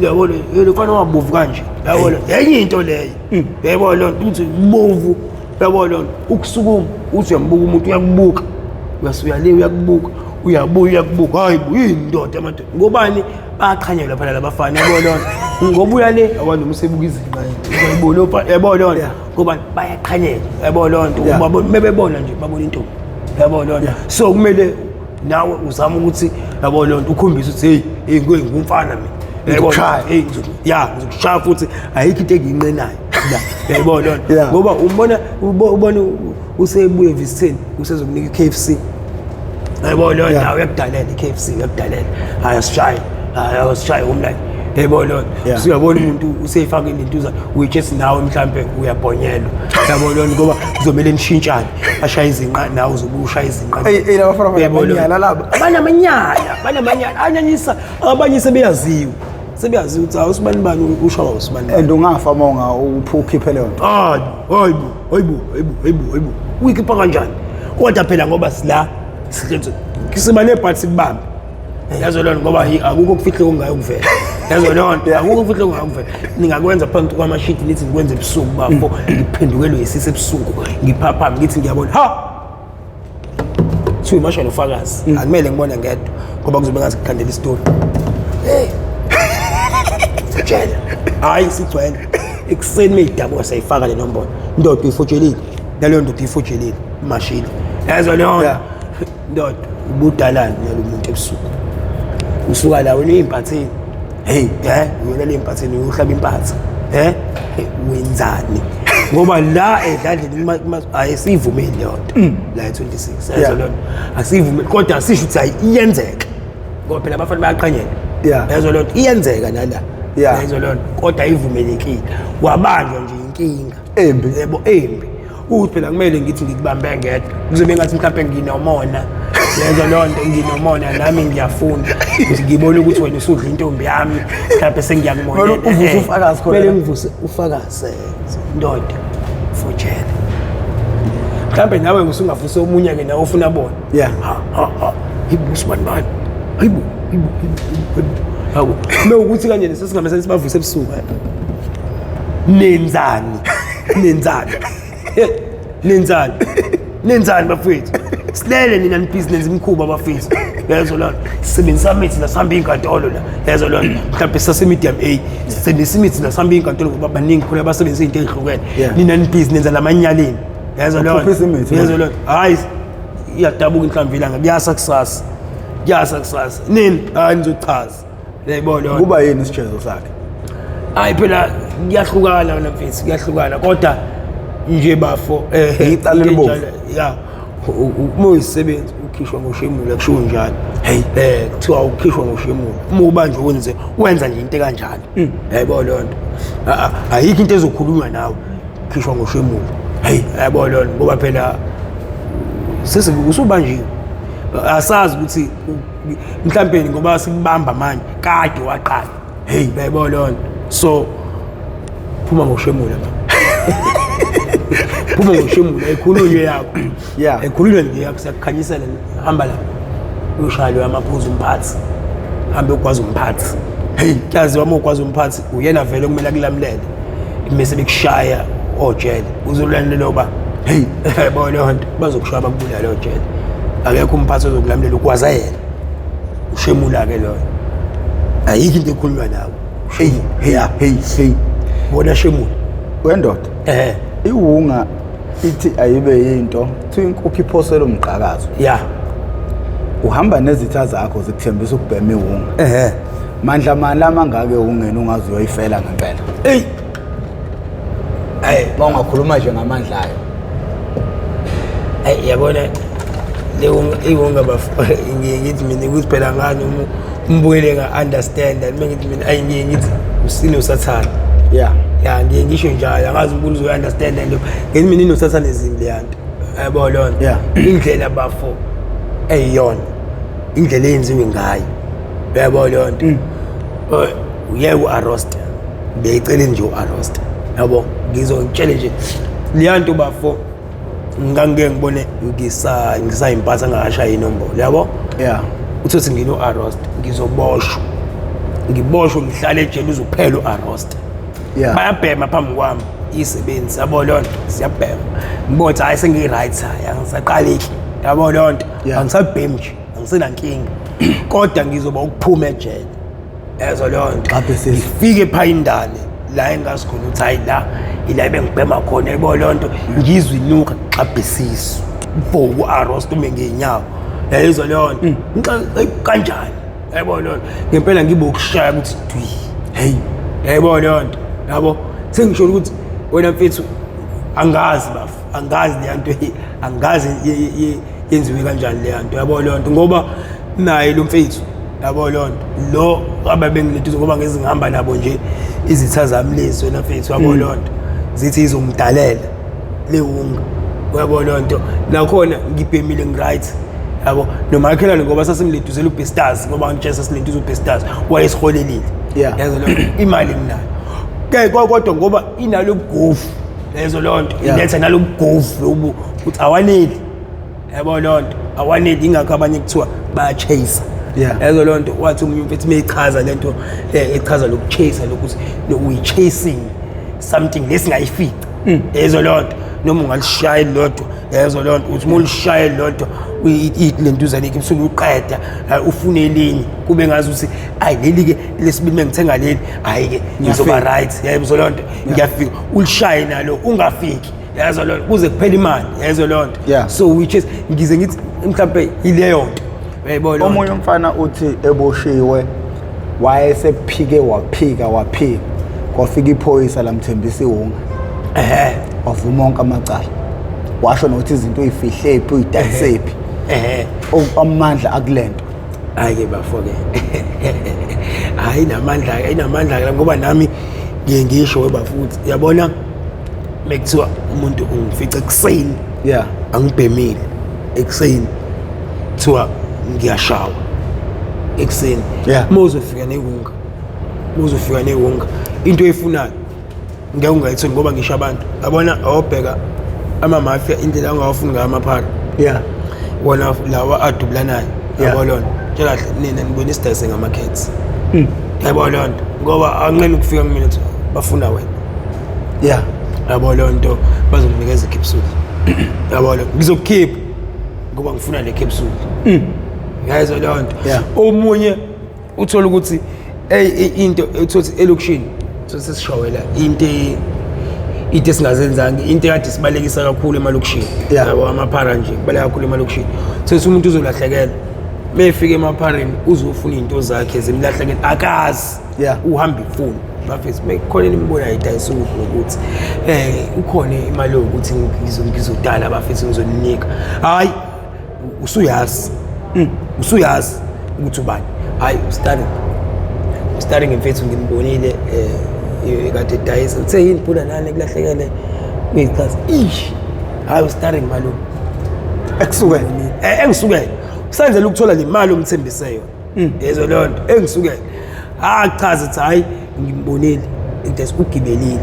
yabo lo fana wabovu kanje yabo lonto enye into leyo yabo lonto uthi bovu yabo lonto ukusukuma uthi uyambuka umuntu uyakubuka uyasuya le uyakubuka uyabuka hayi uyindoda amadoda ngobani baqhanyelwa phela labafana yabo lonto ngoba uya le abantu umsebuka izinqa uzayibona yabo lonto ngoba bayaqhanyela yabo lonto mebebona nje babona into yabo lonto so kumele nawe uzama ukuthi yabo lonto ukhombisa ukuthi hey ngumfana mina yabo ngizokushaya futhi ayikho into engiyinqenayo yabo lonto ngoba ubona usebuye visiteni usezokunika iKFC yabo lonto uyakudalela iKFC uyakudalela ayasishaya umlane yebo lonto siyabona umuntu useyifaka into uyitshesi nawe mhlambe uyabhonyelwa yabo lonto ngoba kuzomela nishintshane ashaya izinqa nawe uzobushaya izinqa labafana abanyala laba banamanyala anyanyisa abanye sebeyaziwa ukuthi awusibani ushawa usibani and ungafa monga uphukiphe leyo nto hayibo uyikhipha kanjani kodwa phela ngoba sila siba nebhathi sibambe yazo lonto ngoba akukho kufihle ongayo kuvela yazo lonto akukho kufihle ongayo kuvela ningakwenza phansi kwamashidi nithi ngikwenze ebusuku bafo ngiphendukelwe isise ebusuku ngiphaphama ngithi ngiyabona thiwe mashalo ufakazi akumele ngibone ngedwa ngoba kuzobe ngathi kukhandela isitori sitshela hayi sigcwele ekuseni meyidabuka sayifaka le nombolo indoda uyifotshelile naleyo ndoda uyifotshelile mashini yazo lonto ndoda ubudalani nalo muntu ebusuku usuka la wena ezimpatheni wena le ezimpatheni uhlaba impatha wenzani ngoba la edladleni ayisivumeli yonto la 26 yazo lonto asivumeli kodwa asisho ukuthi iyenzeka ngoba phela abafana bayaqhanyela Yeah. Yazo lonto iyenzeka nala. Yeah. Yazo lonto kodwa ayivumelekile. Wabanjwa nje inkinga. Embi. Yebo embi. Uthi phela kumele ngithi ngikubambe ngedwa. Kuzobe ngathi mhlawumbe nginomona. Yazo lonto nginomona nami ngiyafunda. Ukuthi ngibone ukuthi wena usudla intombi yami mhlawumbe sengiyakumonela. Uvuse ufakazi khona. Kumele ngivuse ufakazi ndoda for jail. Mhlawumbe nawe usungavuse omunye ke nawe ufuna bona. Yeah. Ibusman bani. Hayibo. Hawu. Mewukuthi kanje lesingamesana sibavuse ebusuku. Nenzani. Nenzani bafethu. Silele nina ni business imkhuba bafethu. Yazo lona. Sisebenzisa mithi nasihamba inkantolo la. Yazo lona. Mhlawumbe sase medium A. Sisebenzisa imithi nasihamba inkantolo ngoba baningi khona abasebenzisa izinto ezihlukene. Nina ni business lamanyaleni. Yazo lona. Yazo lona. Hayi iyadabuka inhlamvila ngiyasa kusasa. Nini anizochaza. Yayibona yona. Kuba yini isijezo sakhe? Hayi phela kuyahlukana wena mfethu kuyahlukana kodwa nje bafo Icala libovu. ya uma uyisebenzi ukhishwa ngoshemula kusho njalo kuthiwa ukhishwa ngoshemula uma ubanje wenza nje into kanjalo yayibona lonto ayikho into ezokhulunywa nawe ukhishwa ngoshemula yayibona lonto ngoba phela sese usubanjiwe asazi ukuthi mhlawumbe ngoba sikubamba manje kade waqala yayibona lonto so phuma ngoshemula phuma ngoshemula ekhulunywe yakho Yeah. ekhulunywe nje yakho siyakukhanyisela hamba la ushalo amaphuzu umphathi hambe ukwazi umphathi yazi wama ukwazi umphathi uyena vele kumele akulamulele bese bekushaya ojele uzolandela oba yayibona lonto bazokushaya bakubulala ojele akekho umphathi ozokulamulela ukwaza yena ushemula ke lo ayikho into ekhulunywa nawe hey bona shemula wendoda iwunga ithi ayibe yinto thi inkukhu iphosela umqhakazo ya uhamba nezitha zakho zikuthembisa ukubhema iwunga mandla amangake ungena ungazi uyoyifela ngempela ungakhuluma nje ngamandla ayo yabona iwunga ngithi mina ukuthi phela ngani umbuyele nga-understand ngithi mina ngithi usine usathana ya ngiye ngisho njalo angazi unkulu uzoyi-understand lo ngithi mina inosathana ezimbi leyanto yabo lonto indlela bafo eyiyona indlela eyenziwe ngayo yabo lonto uyeke u-arrosta beyicele nje u-arrosta yabo ngizongitshele nje leyanto bafo ngangeke ngibone ngisayimpatha ngashaya inombolo yabo uthi ngino-arrosta ngiboshwe ngihlale ejele uzuphela u-arrosta bayabhema phambi kwami isebenzi yabo lonto siyabhema ngibona hayi sengiyi-right hayi angisaqaleki yabo lonto angisabhemi nje angisenankinga kodwa ngizoba ukuphuma ejele ezo lonto ngifike phayindane la engasikhona ukuthi hayi la ila ebengibhema khona yabo lonto ngizwe inuka xabhesiso for u-arrosta ume ngey'nyawo yayizo lonto kanjani yabo lonto ngempela ngibe ukushaya ukuthi dwi yabo lonto yabo sengisho ukuthi wena mfethu angazi leyanto angazi yenziwe kanjani leyanto yabo lonto ngoba naye lo mfethu yabo lonto lo ababengilethe ngoba ngeze ngihamba nabo nje izitha zami lezi wena mfethu yabo lonto zithi izomdalela lewunga yabo lonto nakhona ngibhemile ngiright yabo nomakhelane ngoba sasimleduzela uBestars ngoba ngitshesa silentuza uBestars wayesiholelile yazo lonto imali nginayo kodwa ngoba inalo bugovu lezo lonto iletha nalo bugovu lobu uthi awaneli yabo lonto awaneli ingakho abanye kuthiwa bayachase yazo lonto wathi umunye mfethu meyichaza lento echaza lokuchase lokuthi we chasing something lesingayifica yazo lonto noma ungalishaya lodwa yazo lonto uthi molishaya lodwa lentuza leki msuku uqeda ufune elinye kube ngazi ukuthi ayi leli ke lesibili mengithenga leli hayi ke ngizoba right yazo lonto ngiyafika ulishaye nalo ungafiki yazo lonto kuze kuphela imali yazo lonto so which is ngize ngithi mhlawumbe ileyo nto uyayibona omunye umfana uthi eboshiwe wayesephike waphika kwafika iphoyisa lamthembisa iwunga wavuma wonke amacala washo nokuthi izinto uyifihlephi uyidayisephi amandla akulento hayi ke bafo ke hayi inamandla ngoba nami ngiye ngisho weba futhi yabona mekuthiwa umuntu ungifica ekuseni Yeah. angibhemile ekuseni kuthiwa ngiyashawa ekuseni Yeah. mawuzofika newunga into eyifunayo ngeke ungayitholi ngoba ngisho abantu yabona awubheka ama-mafia indlela angawafuni ngayo amaphara Yeah. wona lawa adubulanayo Yeah. yabo lonto nje kahle nina nibona isidayise ngamakhethi yabo lonto ngoba anqeni ukufika kumina ukuthi bafuna wena Yeah. yabo lonto bazokunikeza i-capsule yabo lonto ngizokukhipha ngoba ngifuna le capsule yayizo lonto Yeah. omunye uthola ukuthi into uthothi elokishini sesishawela into esingazenzanga into ekade sibalekisa kakhulu emalokishini Yeah. yabo amaphara nje kubaleka kakhulu emalokishini sethi umuntu uzolahlekela mefika emaphareni uzofuna into zakhe zimlahlekela akazi Yeah. uhamba ifuni bafethu bekhona nimibona ayidayisa ukuthi ukhona imali yokuthi ngizodala bafethu ngizoninika hayi usuyazi ukuthi ubani hayi starting mfethu ngimbonile ekade edayisa uthe yini phula nani kulahlekele ngichaza hayi starting malume Ekusukela. engisukele usenzela ukuthola le mali omthembise yona yezo lonto engisukele chaza ukuthi hayi ngimbonile idayisa ugibelile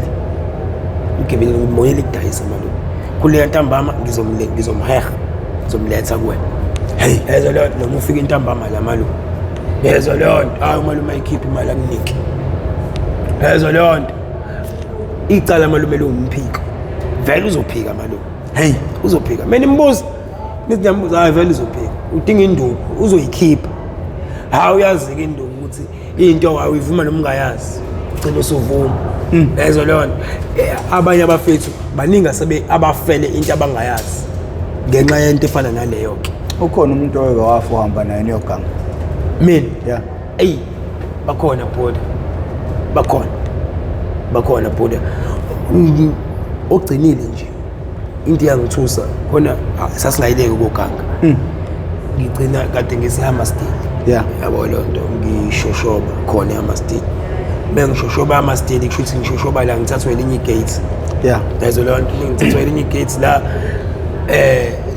ngimbonile idayisa malume kule ntambama ngizomheha ngizomletha kuwena hey yezo lonto noma ufika intambama la malume yezo lonto hayi malume ayikhiphe imali akunike yezo lonto icala malume lomphika vele uzophika malume Hey. uzophika mina imbuzo nithi ngiyambuza hayi vele uzophika udinga induku uzoyikhipha hayi uyazi-ke induku ukuthi into awuyivuma noma ungayazi ugcina usuvuma yezo lonto abanye abafethu baningi abafele into abangayazi ngenxa yento efana naleyo-ke Ukhona umuntu oke wafa uhamba naye niyoganga. mina Yeah. eyi bakhona bhuda bakhona bhuda ogcinile nje into yangithusa khona sasingayileki ukoganga ngigcina kade ngisihama-state Yeah. yabo lonto ngishoshoba khona ama-state bengishoshoba ama-state kusho ukuthi ngishoshoba la ngithathwa elinye igate Yeah. yazo lonto ngithathwa elinye igate la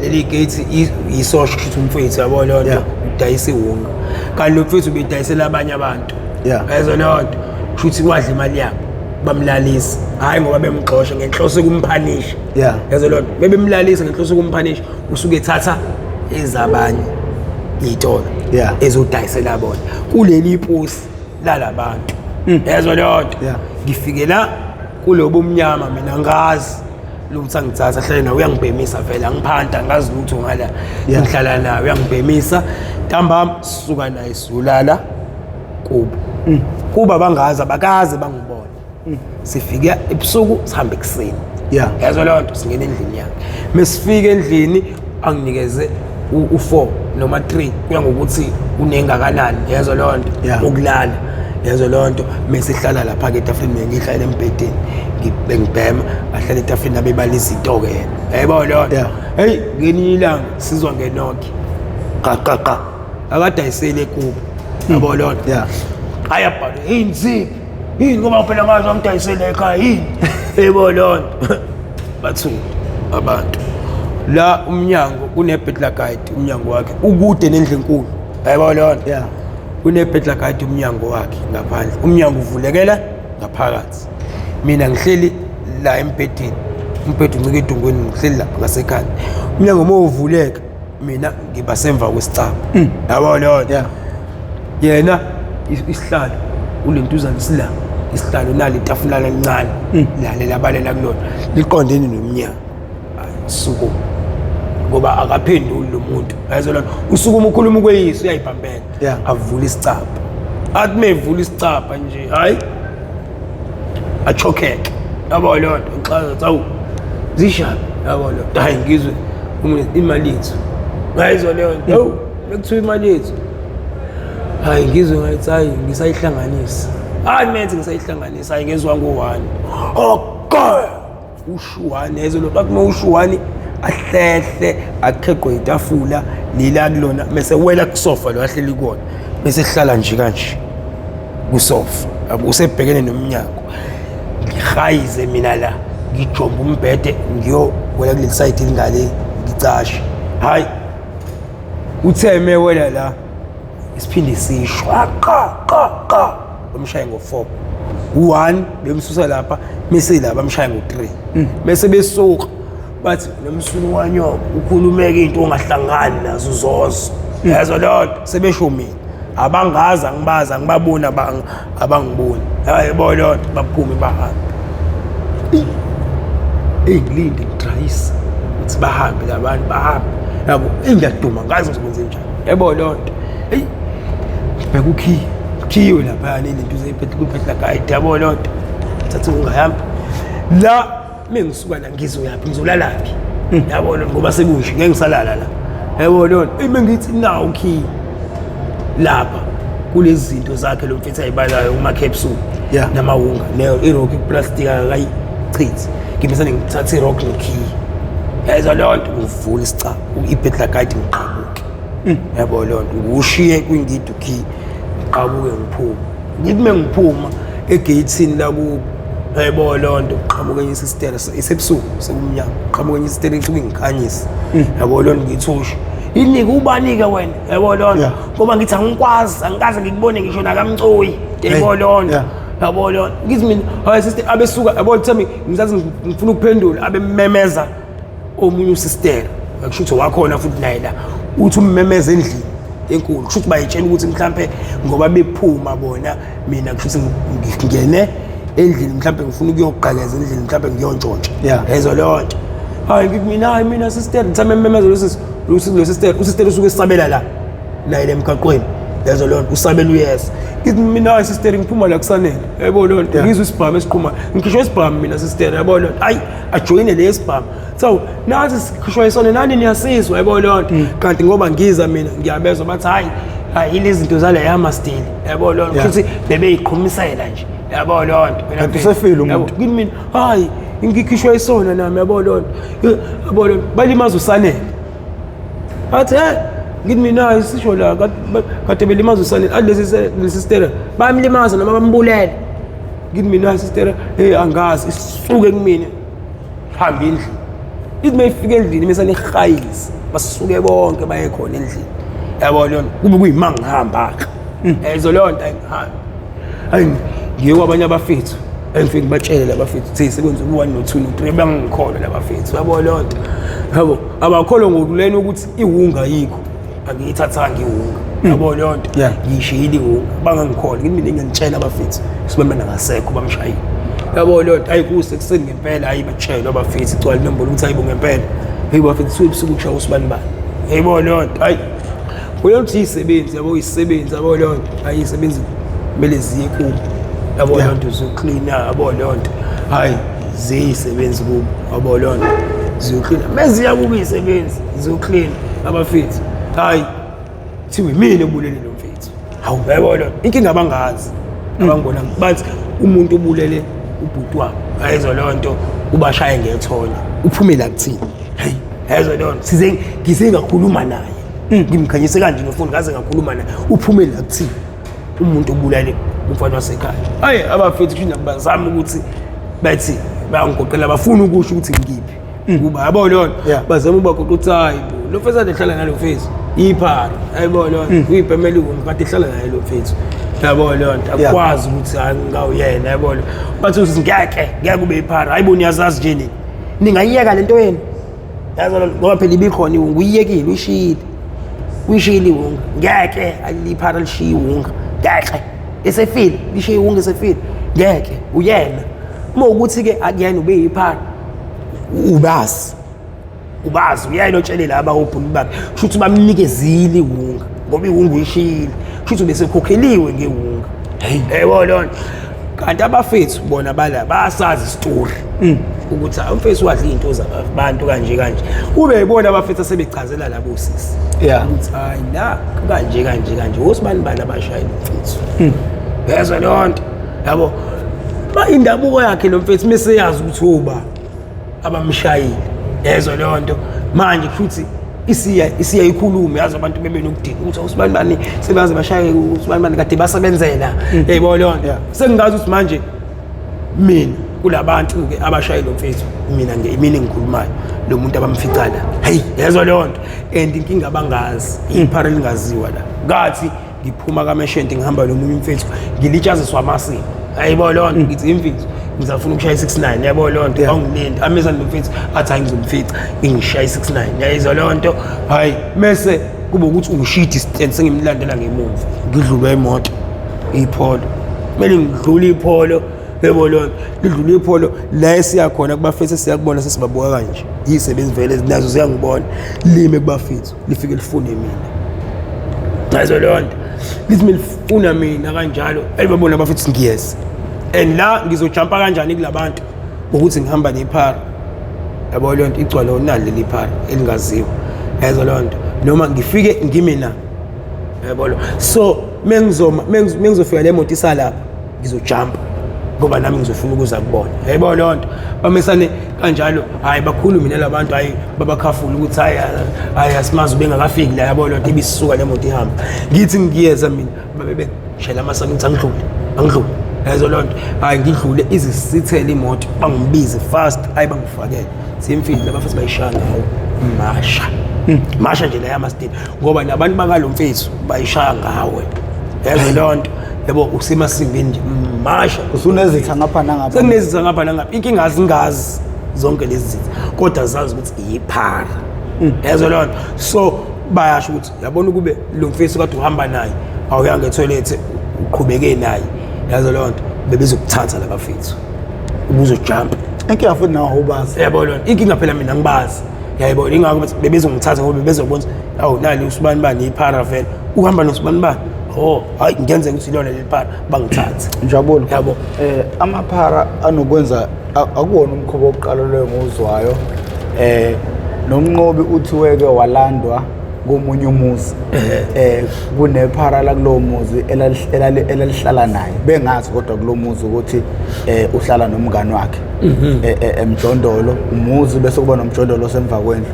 leli gate yisosho kusho ukuthi umfethu yabo lonto Yeah. udayisa iwunga kanti lo mfethu ubedayisela abanye abantu Yeah. yazo lonto kusho ukuthi wadla imali yabo bamlalisa hayi ngoba bemxosha ngenhloso yokumphanisha Yeah. yazo lonto bebemlalisa ngenhloso yokumphanisha usuke ethatha ezabanye iy'tolo Yeah. ezodayisela bona kuleli iposi lalabantu yazo lonto Yeah. ngifike la kulobo umnyama mina ngazi lutho angithatha hlale nawe uyangibhemisa vele angiphanda ngazi lutho ngala Yeah. ngihlala nawe uyangibhemisa ntambama sisuka naye sulala kuba bangazi abakaze bangibona sifika ebusuku sihambe ekuseni Yeah. yazo lonto singena endlini yakhe mesifika endlini anginikeze u4 noma 3 kuya ngokuthi unengakanani yazo lonto Yeah. ukulala yazo lonto mesihlala lapha ke etafuleni mina ngihlala embedeni ngibhema ahlala etafuleni abebalisa into ke yena yebo lonto Yeah. hey ngelinye ilanga sizwa ngenoki qaqa akadayisele kubo yabo lonto Yeah. ayabhala yini ziphi yini ngoba phela ngazi amdayisele ekhaya yini yebo lonto bathu abantu la umnyango kunebhedla guide umnyango wakhe ukude nendlu enkulu yabo lonto Yeah. kunebhedla guide umnyango wakhe ngaphandle umnyango uvulekela ngaphakathi mina ngihleli la embedeni umbhede uncike edungweni ngihleli lapha ngasekhaya umnyango mawuvuleka mina ngiba semva kwesicaba yabo lonto Yeah. yena isihlalo ulentuzana sila isihlalo nali itafula lencane lale labalela kulona liqondene nomnyango suku ngoba akaphenduli lo muntu ayizolana usukuma ukhuluma ukweyiso uyayibhambela Yeah. avula isicapha athi mevula isicapha nje hayi achokeke yabo lonto ngixaza tsawu zishaphi yabo lonto hayi ngizwe imali yethu ngayizo lonto hawu bekuthiwa imali yethu hayi ngizwe ngathi hayi ngisayihlanganisa hayi methi ngisayihlanganisa hayi ngezwa ngo1 okay ushuwane yezo lo bakuma ushuwane ahlehle aqheqwe itafula lila kulona bese wela kusofa lo ahleli kona bese hlala nje kanje kusofa yabo usebhekene nomnyango ngihayize mina la ngijomba umbhede ngiyowela kuleli side lingale ngicashe hayi utheme wena la isiphinde sishwa qa bamshaye ngo4 u1 bemsusa lapha bese la bamshaye ngo3 bese besuka bathi nomsulu wanyo ukhulumeke into ongahlangani nazo zozo yazo lodwa sebeshomile abangaza ngibaza ngibabona abangiboni hayibona baphume bahambe ngilinde ngitrayisa uthi bahambe labantu bahambe yabo ngiyaduma ngazi ngizokwenza njani yabo lonto hey beka ukhiwe lapha lento zephethe kuphethe guide yabo lonto thathe ungahamba la mengisuka la ngizoyaphi ngizolalaphi yabo lonto ngoba sekusho ngeke ngisalala la yabo lonto mengithi nawu ukhiwe lapha kulezi zinto zakhe lo mfethu ayibalayo uma capsule namawunga leyo irock plastic akayichithi ngimesane ngithatha irock nokey yayizo lonto ngivula isicaba ibhetla guide ngiqhabuke yabo lonto ngushiye kwingidi ukey ngiqhabuke ngiphuma ngikume ngiphuma egate la ku yabo lonto qhabuke isistera isebusuku sekumnyama qhabuke isistera isuke ngikhanyisa yabo lonto ngithusha inike ubanike wena yabo lonto ngoba ngithi angikaze ngikubone ngisho nakamcoyi yabo lonto yabo lonto ngithi mina hayi sister abesuka yabo thami ngizathi ngifuna ukuphendula abememeza omunye usister akusho ukuthi wakhona futhi naye la uthi ummemeza endlini enkulu kusho ukuthi bayitshela ukuthi mhlambe ngoba bephuma bona mina kusho ukuthi ngingene endlini mhlambe ngifuna ukuyoqhakeza endlini mhlambe ngiyontshontsha yezo lonto hayi mina sister ngithame mmemeza lo sister usuke esabela la naye emgaqweni lezo lonto usabela uyeza ngithi mina sister ngiphuma la kusanele yabo lonto ngizwe isibhamu esiqhuma ngikhishwe isibhamu mina sister yabo lonto hayi ajoyine le isibhamu so nathi sikhishwe isone nani niyasizwa yabo lonto kanti ngoba ngiza mina ngiyabezwa bathi hayi ilezi zinto zale yamastili yabo lonto futhi bebeyiqhumisela nje yabo lonto kanti usefile umuntu ngithi mina hayi ngikhishwe isona nami yabo lonto balimaza usanele athi ngithi mina isisho la kade belimaza usanele alesi sister bayamlimaza noma bambulele ngithi mina sister angazi isuke kumina hamba endlini ithi mayifika endlini mesane khayisi basuke bonke baye khona endlini yabo lona kube kuyimanga ngihamba ezo lonto hayi ngiye kwabanye abafethu engifike ngibatshele labafethu thi sekwenza u1 no2 no3 bangikholwa labafethu yabo lonto yabo abakholwa ngokulena ukuthi iwunga yikho angiyithathanga iwunga yabo lonto ngishiyile iwunga bangangikholwa kimi mina ngiyantshela abafethu sibambana ngasekho bamshayile yabo lonto ayikuse kuseni ngempela hayi batshela abafethu igcwala inombolo ukuthi ayibo ngempela hey bafethu subusuku kushaya usibani bani yebo lonto hayi uyothi isebenzi yabo isebenzi yabo lonto hayi isebenzi kumele ziye kubo yabo lonto zoclean yabo lonto hayi ziyisebenzi kubo yabo lonto ziyoclean meziya kubo isebenzi zoclean abafethu hayi thiwe mina obulele lo mfethu hawu yabo lonto inkinga abangazi abangibona bathi umuntu obulele ubhuti wabo ayizo lonto ubashaye ngethonya uphumela kuthini hey ayizo lonto size ngakhuluma naye ngimkhanyise kanje ngifuna ngaze ngakhuluma naye uphumela kuthini umuntu obulale umfana wasekhaya hayi abafethu kuthi nabazama ukuthi bathi bayangigoqela bafuna ukusho ukuthi ngiphi kuba yabo lonto bazama ubagoqa ukuthi hayi lo mfethu adehlala nalo mfethu iphara hayibo lonto uyibhemela umkade ehlala naye lo mfethu yabo lonto akwazi ukuthi angawuyena yabo bathi uthi ngeke kube iphara hayibo niyazazi nje ningayiyeka lento yenu yazo ngoba phela ibikhona iwunga uyiyekile uyishile iwunga ngeke aliphara lishiya iwunga ngeke esefile lishiya iwunga esefile ngeke uyena uma ukuthi ke akuyena ube yiphara ubazi uyayilo otshelela abawubhulu bakhe kushuthi bamnikezile iwunga ngoba iwunga uyishile kushuthi bese khokheliwe ngewunga yebo lonto kanti abafethu bona bala basazi story ukuthi umfethu wadla izinto zabantu kanje ube yibona abafethu sebechazela labo sisi ukuthi hayi la kanje wosibani bani abashayela umfethu yezo lonto yabo indabuko yakhe lo mfethu mase yazi ukuthi oba abamshayile yezo lonto manje futhi isiya ikhulume yazi abantu bebe nokudinga ukuthi uSibanibani sebaze bashaye uSibanibani kade basebenzela yebo leyo nto sengingazi ukuthi manje mina kulabantu ke abashayela umfethu mina engikhulumayo lo muntu abamficala hey yezo leyo nto and inkinga abangazi iphara lingaziwa la ngathi ngiphuma kaMeshente ngihamba nomunye umfethu ngilitshaziswa amasiko hayibo leyo nto ngithi imfethu ngizafuna ukushaya 69 yabo leyo nto awungilinda ameza nomfethu athi hayi ngizomfica ngishaya 69 yayizo leyo nto hayi mase kube ukuthi ungishidi stand sengimlandela ngemuva ngidlula imoto ipholo kumele ngidlule ipholo yebo leyo nto ngidlule ipholo la esiyakhona kubafethu siyakubona sesibabuka kanje yisebenzi vele nazo ziyangibona lime kubafethu lifike lifune mina nazo leyo nto lithi milifuna mina kanjalo elibabona abafethu ngiyeza and la ngizojumpa kanjani kulabantu ukuthi ngihamba nephara yabo leyo nto igcwala onali leli phara elingaziwa yazo leyo nto noma ngifike ngimina yabo lo so mengizofika le moto isalapha ngizojumpa ngoba nami ngizofuna ukuza kubona yabo leyo nto bamesane kanjalo hayi bakhuluma mina labantu hayi babakhafula ukuthi hayi asimazi bengakafiki la yabo leyo nto ibisuka le moto ihamba ngithi ngiyeza mina babe shela amasaka ngithi angidlule yazo leyo nto hayi ngidlule izisithele imoto bangibize fast hayi bangifakele simfile labafethu bayishaya ngawo masha nje la yamastini ngoba nabantu bakalomfethu bayishaya ngawe yazo leyo nto yabo usemasimbini nje masha usunezitha ngapha nangapha senginezitha ngapha nangapha inkinga azingazi zonke lezi zitha kodwa zazi ukuthi iyiphara yazo leyo nto so bayasho ukuthi yabona ukube lo mfethu kade uhamba naye awuyanga etoilet uqhubeke naye yazo leyo nto bebezokuthatha labafethu ubuzojump inkinga futhi nawo ubazi yabo leyo inkinga phela mina ngibazi yayibona ingakho bathi bebezongithatha ngoba bebezobona awu nali uSibanibani iphara vele uhamba noSibanibani hayi ngenze ukuthi lona lephara bangithathe njabolo yabo amaphara anokwenza akuwona umkhobo oqala leyo ngozwayo nomnqobi uthi weke walandwa komunye umuzi kunephara la kulowo muzi elalihlala naye bengazi kodwa kulowo muzi ukuthi uhlala nomngani wakhe emjondolo umuzi bese kuba nomjondolo semva kwendlu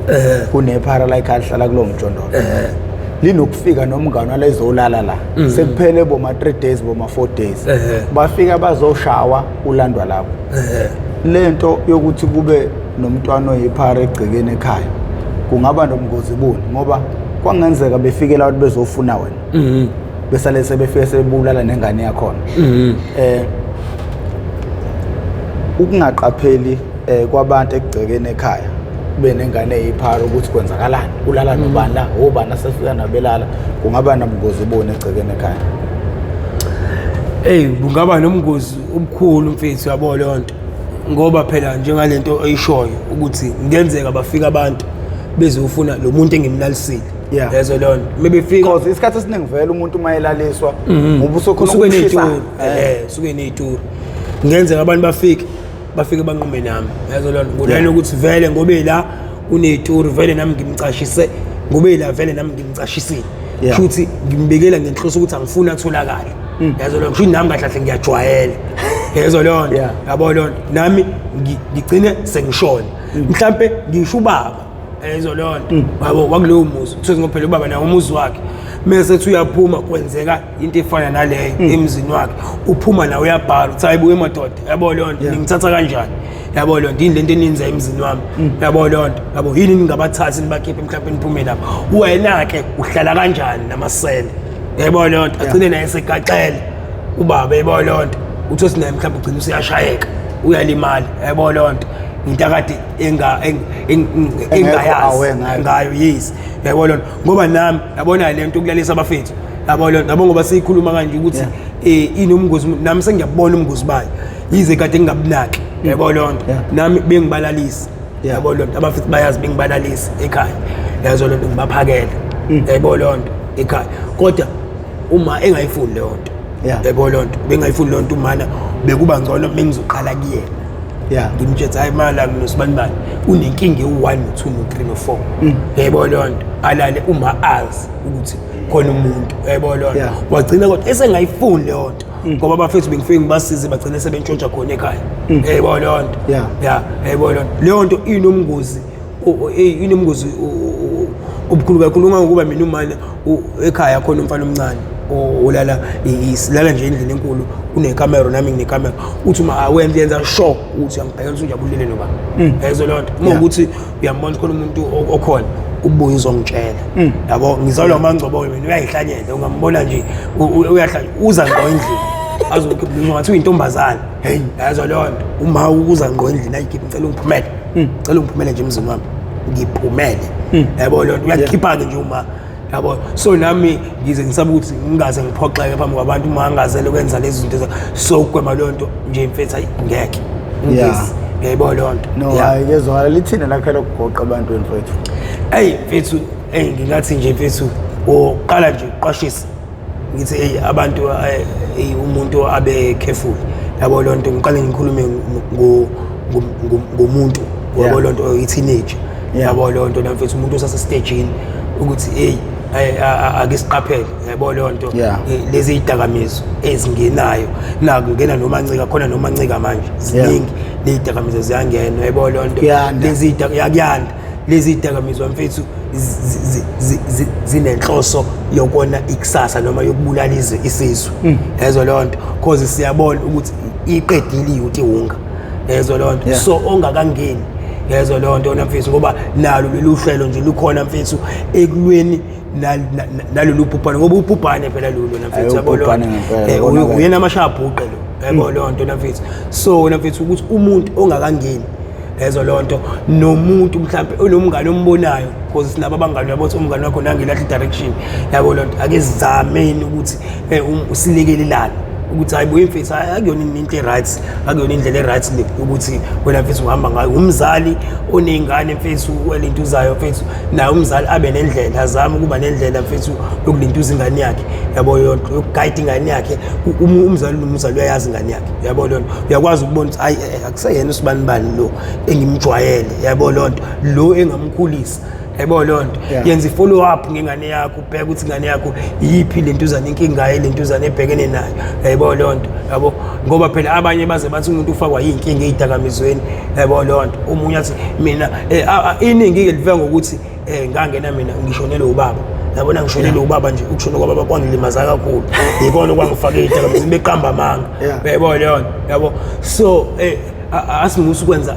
kunephara la ikhalihlala kulowo mjondolo linokufika nomngani walezolala la sekuphele boma 3 days boma 4 days bafika bazoshawa ulandwa lapho lento yokuthi kube nomntwana oyiphara egcekeni ekhaya kungaba nomngozi buni ngoba kwangenzeka befike la bezofuna wena besale sebefike sebulala nengane yakhona ukungaqapheli kwabantu egcekeni ekhaya benengane eyiphara ukuthi kwenzakalani ulala nobani la obani asefika nabelala kungaba nomngozi buni egcekeni ekhaya kungaba nomngozi omkhulu mfethu yabo leyo nto ngoba phela njengalento oyishoyo ukuthi ngenzeka bafika abantu bezofuna lo muntu engimlalisile yazo leyo nto mebefika because isikhathi esiningi vele umuntu mayelaliswa ngoba usokhona usuke nezituru usuke nezituru ngenzeka abantu bafike banqume nami yazo leyo nto ngolelo ukuthi vele ngobe la unezituru vele nami ngimcashise ngobe la vele nami ngimcashisile futhi ngimbekela ngenhloso ukuthi angifuni atholakala yazo leyo nto nami kahle ngiyajwayela yazo leyo nto yabo leyo nto nami ngigcine sengishona mhlambe ngisho ubaba yazo leyo nto yabo wakulowo muzi uthoze ngophela ubaba nawo umuzi wakhe mase ethi uyaphuma kwenzeka into efana naleyo emzini wakhe uphuma nawe uyabhala uthi hayibuye emadoda yabo leyo nto ngimthatha kanjani yabo leyo nto lento eninza emzini wami yabo leyo nto yabo yini ningabathathi nibakhiphe mhlawumbe niphume lapha wena ke uhlala kanjani namasele yabo leyo nto agcine naye segaxele ubaba yabo leyo nto uthi sinaye mhlawumbe ugcina usiyashayeka uyalimala yabo leyo nto into akade engayazi ngayo yes yabo leyo ngoba nami yabona le nto ukulalisa abafethu yabo leyo nabo ngoba siyikhuluma kanje ukuthi inomngozi nami sengiyabona umngozi bayo yize kade ngingabunaki yabo leyo nto nami bengibalalisa yabo leyo nto abafethu bayazi bengibalalisa ekhaya yazo leyo nto ngibaphakela yabo leyo nto ekhaya kodwa uma engayifuni leyo nto yabo leyo nto bengayifuni leyo nto umana bekuba ngcono bengizoqala kuyena ngimtshela hayi mala nginoSibanibani unenkinga e1 no2 no3 no4 yebo leyo nto alale uma azi ukuthi khona umuntu yebo leyo nto wagcina kodwa esengayifuni leyo nto ngoba abafethu bengifike ngibasize bagcina sebentshontsha khona ekhaya yebo leyo nto yebo leyo nto inomngozi inomngozi obukhulu kakhulu ngokuba mina umana ekhaya khona umfana omncane olala isilala nje endlini enkulu kunecamera nami nginecamera uthi uma awenze yenza sure ukuthi angibhekela ukuthi ujabulile noba ezo lonto uma ukuthi uyambona khona umuntu okhona ubuye uzongitshela yabo ngizalwa amangcobo mina uyayihlanyela ungambona nje uyahlanya uza ngqo endlini azokhipha ngathi uyintombazana hey yazo lonto uma uza ngqo endlini ayikhipha ngicela ungiphumele nje emzini wami ngiphumele yabo lonto uyakhipha ke nje uma yabo so nami ngize ngisaba ukuthi ngingaze ngiphoxeke phambi kwabantu uma ngazele ukwenza lezi zinto so kwema lonto nje mfethu ngeke ngiyayibona lonto no ayezwala lithina lakhela ukugoqa abantweni mfethu hey mfethu ngingathi nje mfethu oqala nje uqashisa ngithi hey abantu umuntu abe careful yabo lonto ngiqale ngikhulume ngomuntu yabo lonto i-teenage yabo lonto namfethu umuntu osase stagini ukuthi hey ake siqaphele yabo lonto lezi idakamizwa ezingenayo nakungena noma ncika khona noma ncika manje ziningi lezi idakamizwa ziyangena yabo lonto lezi yakuyanda lezi idakamizwa mfethu zinenhloso yokona ikusasa noma yokubulala isizwe yezo lonto cause siyabona ukuthi iqedile ukuthi ihunga yezo lonto so ongakangeni yezo lonto mfethu ngoba nalo lolu hlelo nje lukhona mfethu ekulweni nalolu bhubhane ngoba ubhubhane phela lolu mfethu yabona uyena amashabhuqe lo yabo lonto mfethu so mfethu ukuthi umuntu ongakangeni lezo lonto nomuntu mhlambe onomngane ombonayo because sinabo abangane yabo umngane wakho nangelahla direction yabo lonto ake sizameni ukuthi silekelelane ukuthi hayibo mfethu akuyona into right akuyona indlela eright le ukuthi wena mfethu uhamba ngayo umzali onengane mfethu welintuzayo mfethu naye umzali abe nendlela azama ukuba nendlela mfethu yokulintuza ingane yakhe yabo yonke yokuguide ingane yakhe umzali uyayazi ingane yakhe yabo lonto uyakwazi ukubona ukuthi hayi akuseyena usibanibani lo engimjwayele yabo lonto lo engamkhulisa yabo lonto yenza follow up ngengane yakho ubheka ukuthi ingane yakho yipi lentuzana inkinga lentuzana ebhekene nayo yabo lonto yabo ngoba phela abanye baze bathi umuntu ufakwa yinkinga ezidakamizweni yabo lonto umunye athi mina iningi ke livela ngokuthi ngangena mina ngishonele ubaba yabona ngishonele ubaba nje ukushona kwababa kwangilimaza kakhulu ikona okwangifaka ezidakamizweni beqamba amanga yabo lonto yabo so asimusa ukwenza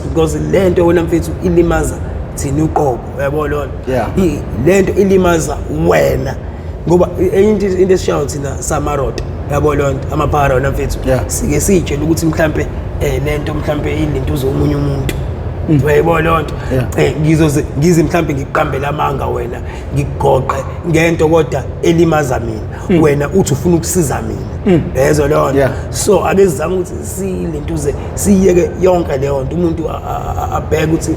because lento wena mfethu ilimaza thina uqobo yabo lonto lento ilimaza wena ngoba into esishayo thina samarodo yabo lonto amaphara mfethu sike sitshela ukuthi mhlambe lento mhlambe ilintuzo omunye umuntu uyayibona lonto ngize mhlambe ngiqambela amanga wena ngikugoqe ngento kodwa elimaza mina wena uthi ufuna ukusiza mina yezo lonto so ake sizame ukuthi silentuze siyeke yonke leyo nto umuntu abheke ukuthi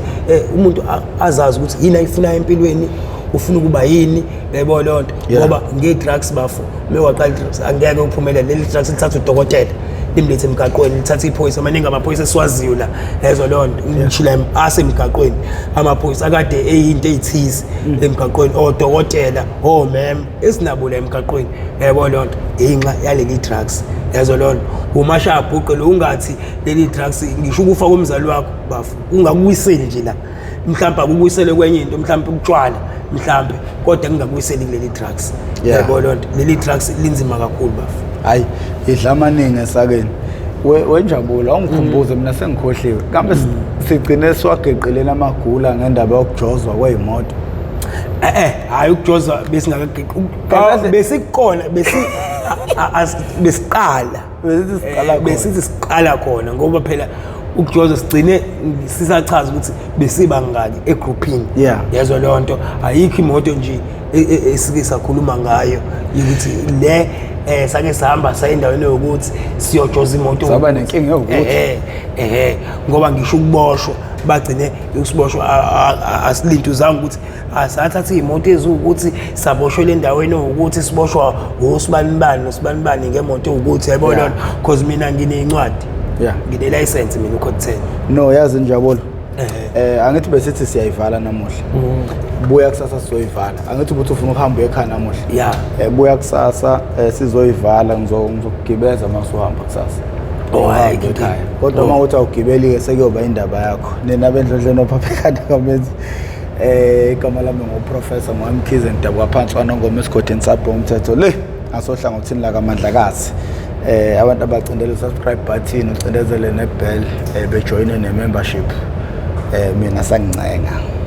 umuntu azazi ukuthi yini ayifuna empilweni ufuna ukuba yini uyayibona lonto ngoba nge-drugs bafo mewaqala i-drugs angeke uphumelele leli drugs lithatha udokotela limlethe emgaqweni lithatha iphoyisa amaningi amaphoyisa esiwaziyo la lezo lonto ngishila asemgaqweni amaphoyisa akade eyinto ezithize emgaqweni odokotela omem esinabo la emgaqweni uyayibona lonto inxa yaleli drugs lezo lonto umashabhuqe lo ungathi leli drugs ngisho ukufa komzali wakho bafu ungakuyiseli nje la mhlawumbe akubuyisele kwenye into mhlawumbe ukutshwala mhlawumbe kodwa ngingakuyiseli kuleli drugs uyayibona lonto leli drugs linzima kakhulu bafu hayi idla amaningi esakeni wenjabulo awungikhumbuze mina sengikhohliwe kambe sigcine siwageqelela amagula ngendaba yokujozwa kwezimoto hayi ukujozwa besingakageqi besikona besithi siqala khona ngoba phela ukujozwa sigcine sisachaza ukuthi besiba ngaki egroupini yezo lonto ayikho imoto nje esike sakhuluma ngayo ukuthi le sake sihamba sayindaweni yokuthi siyojoza imoto saba nenkinga yokuthi ngoba ngisho ukuboshwa bagcine ukusiboshwa asilintuzanga ukuthi asathatha imoto ezukuthi saboshwe le ndaweni ukuthi siboshwa osibanibani ngemoto ukuthi yayibona because mina nginencwadi ngine license mina ucode 10 no yazi Njabulo angithi besithi siyayivala namuhla buya kusasa sizoyivala angithi ukuthi ufuna ukuhamba ekhaya namuhla buya kusasa sizoyivala ngizokugibeza masuhamba kusasa uhambe ekhaya. Kodwa uma uthi awugibeli-ke sekuyoba indaba yakho. Nina bendlondleni ophaphekade kamenzi. Igama lami nguprofessor Mwamkhize Ngidabwa phansi kwanongoma esigodini sabho umthetho le asohlangothini la kaMandlakazi. Abantu abacindele subscribe button ucindezele nebell bejoine nemembership mina sangincenga.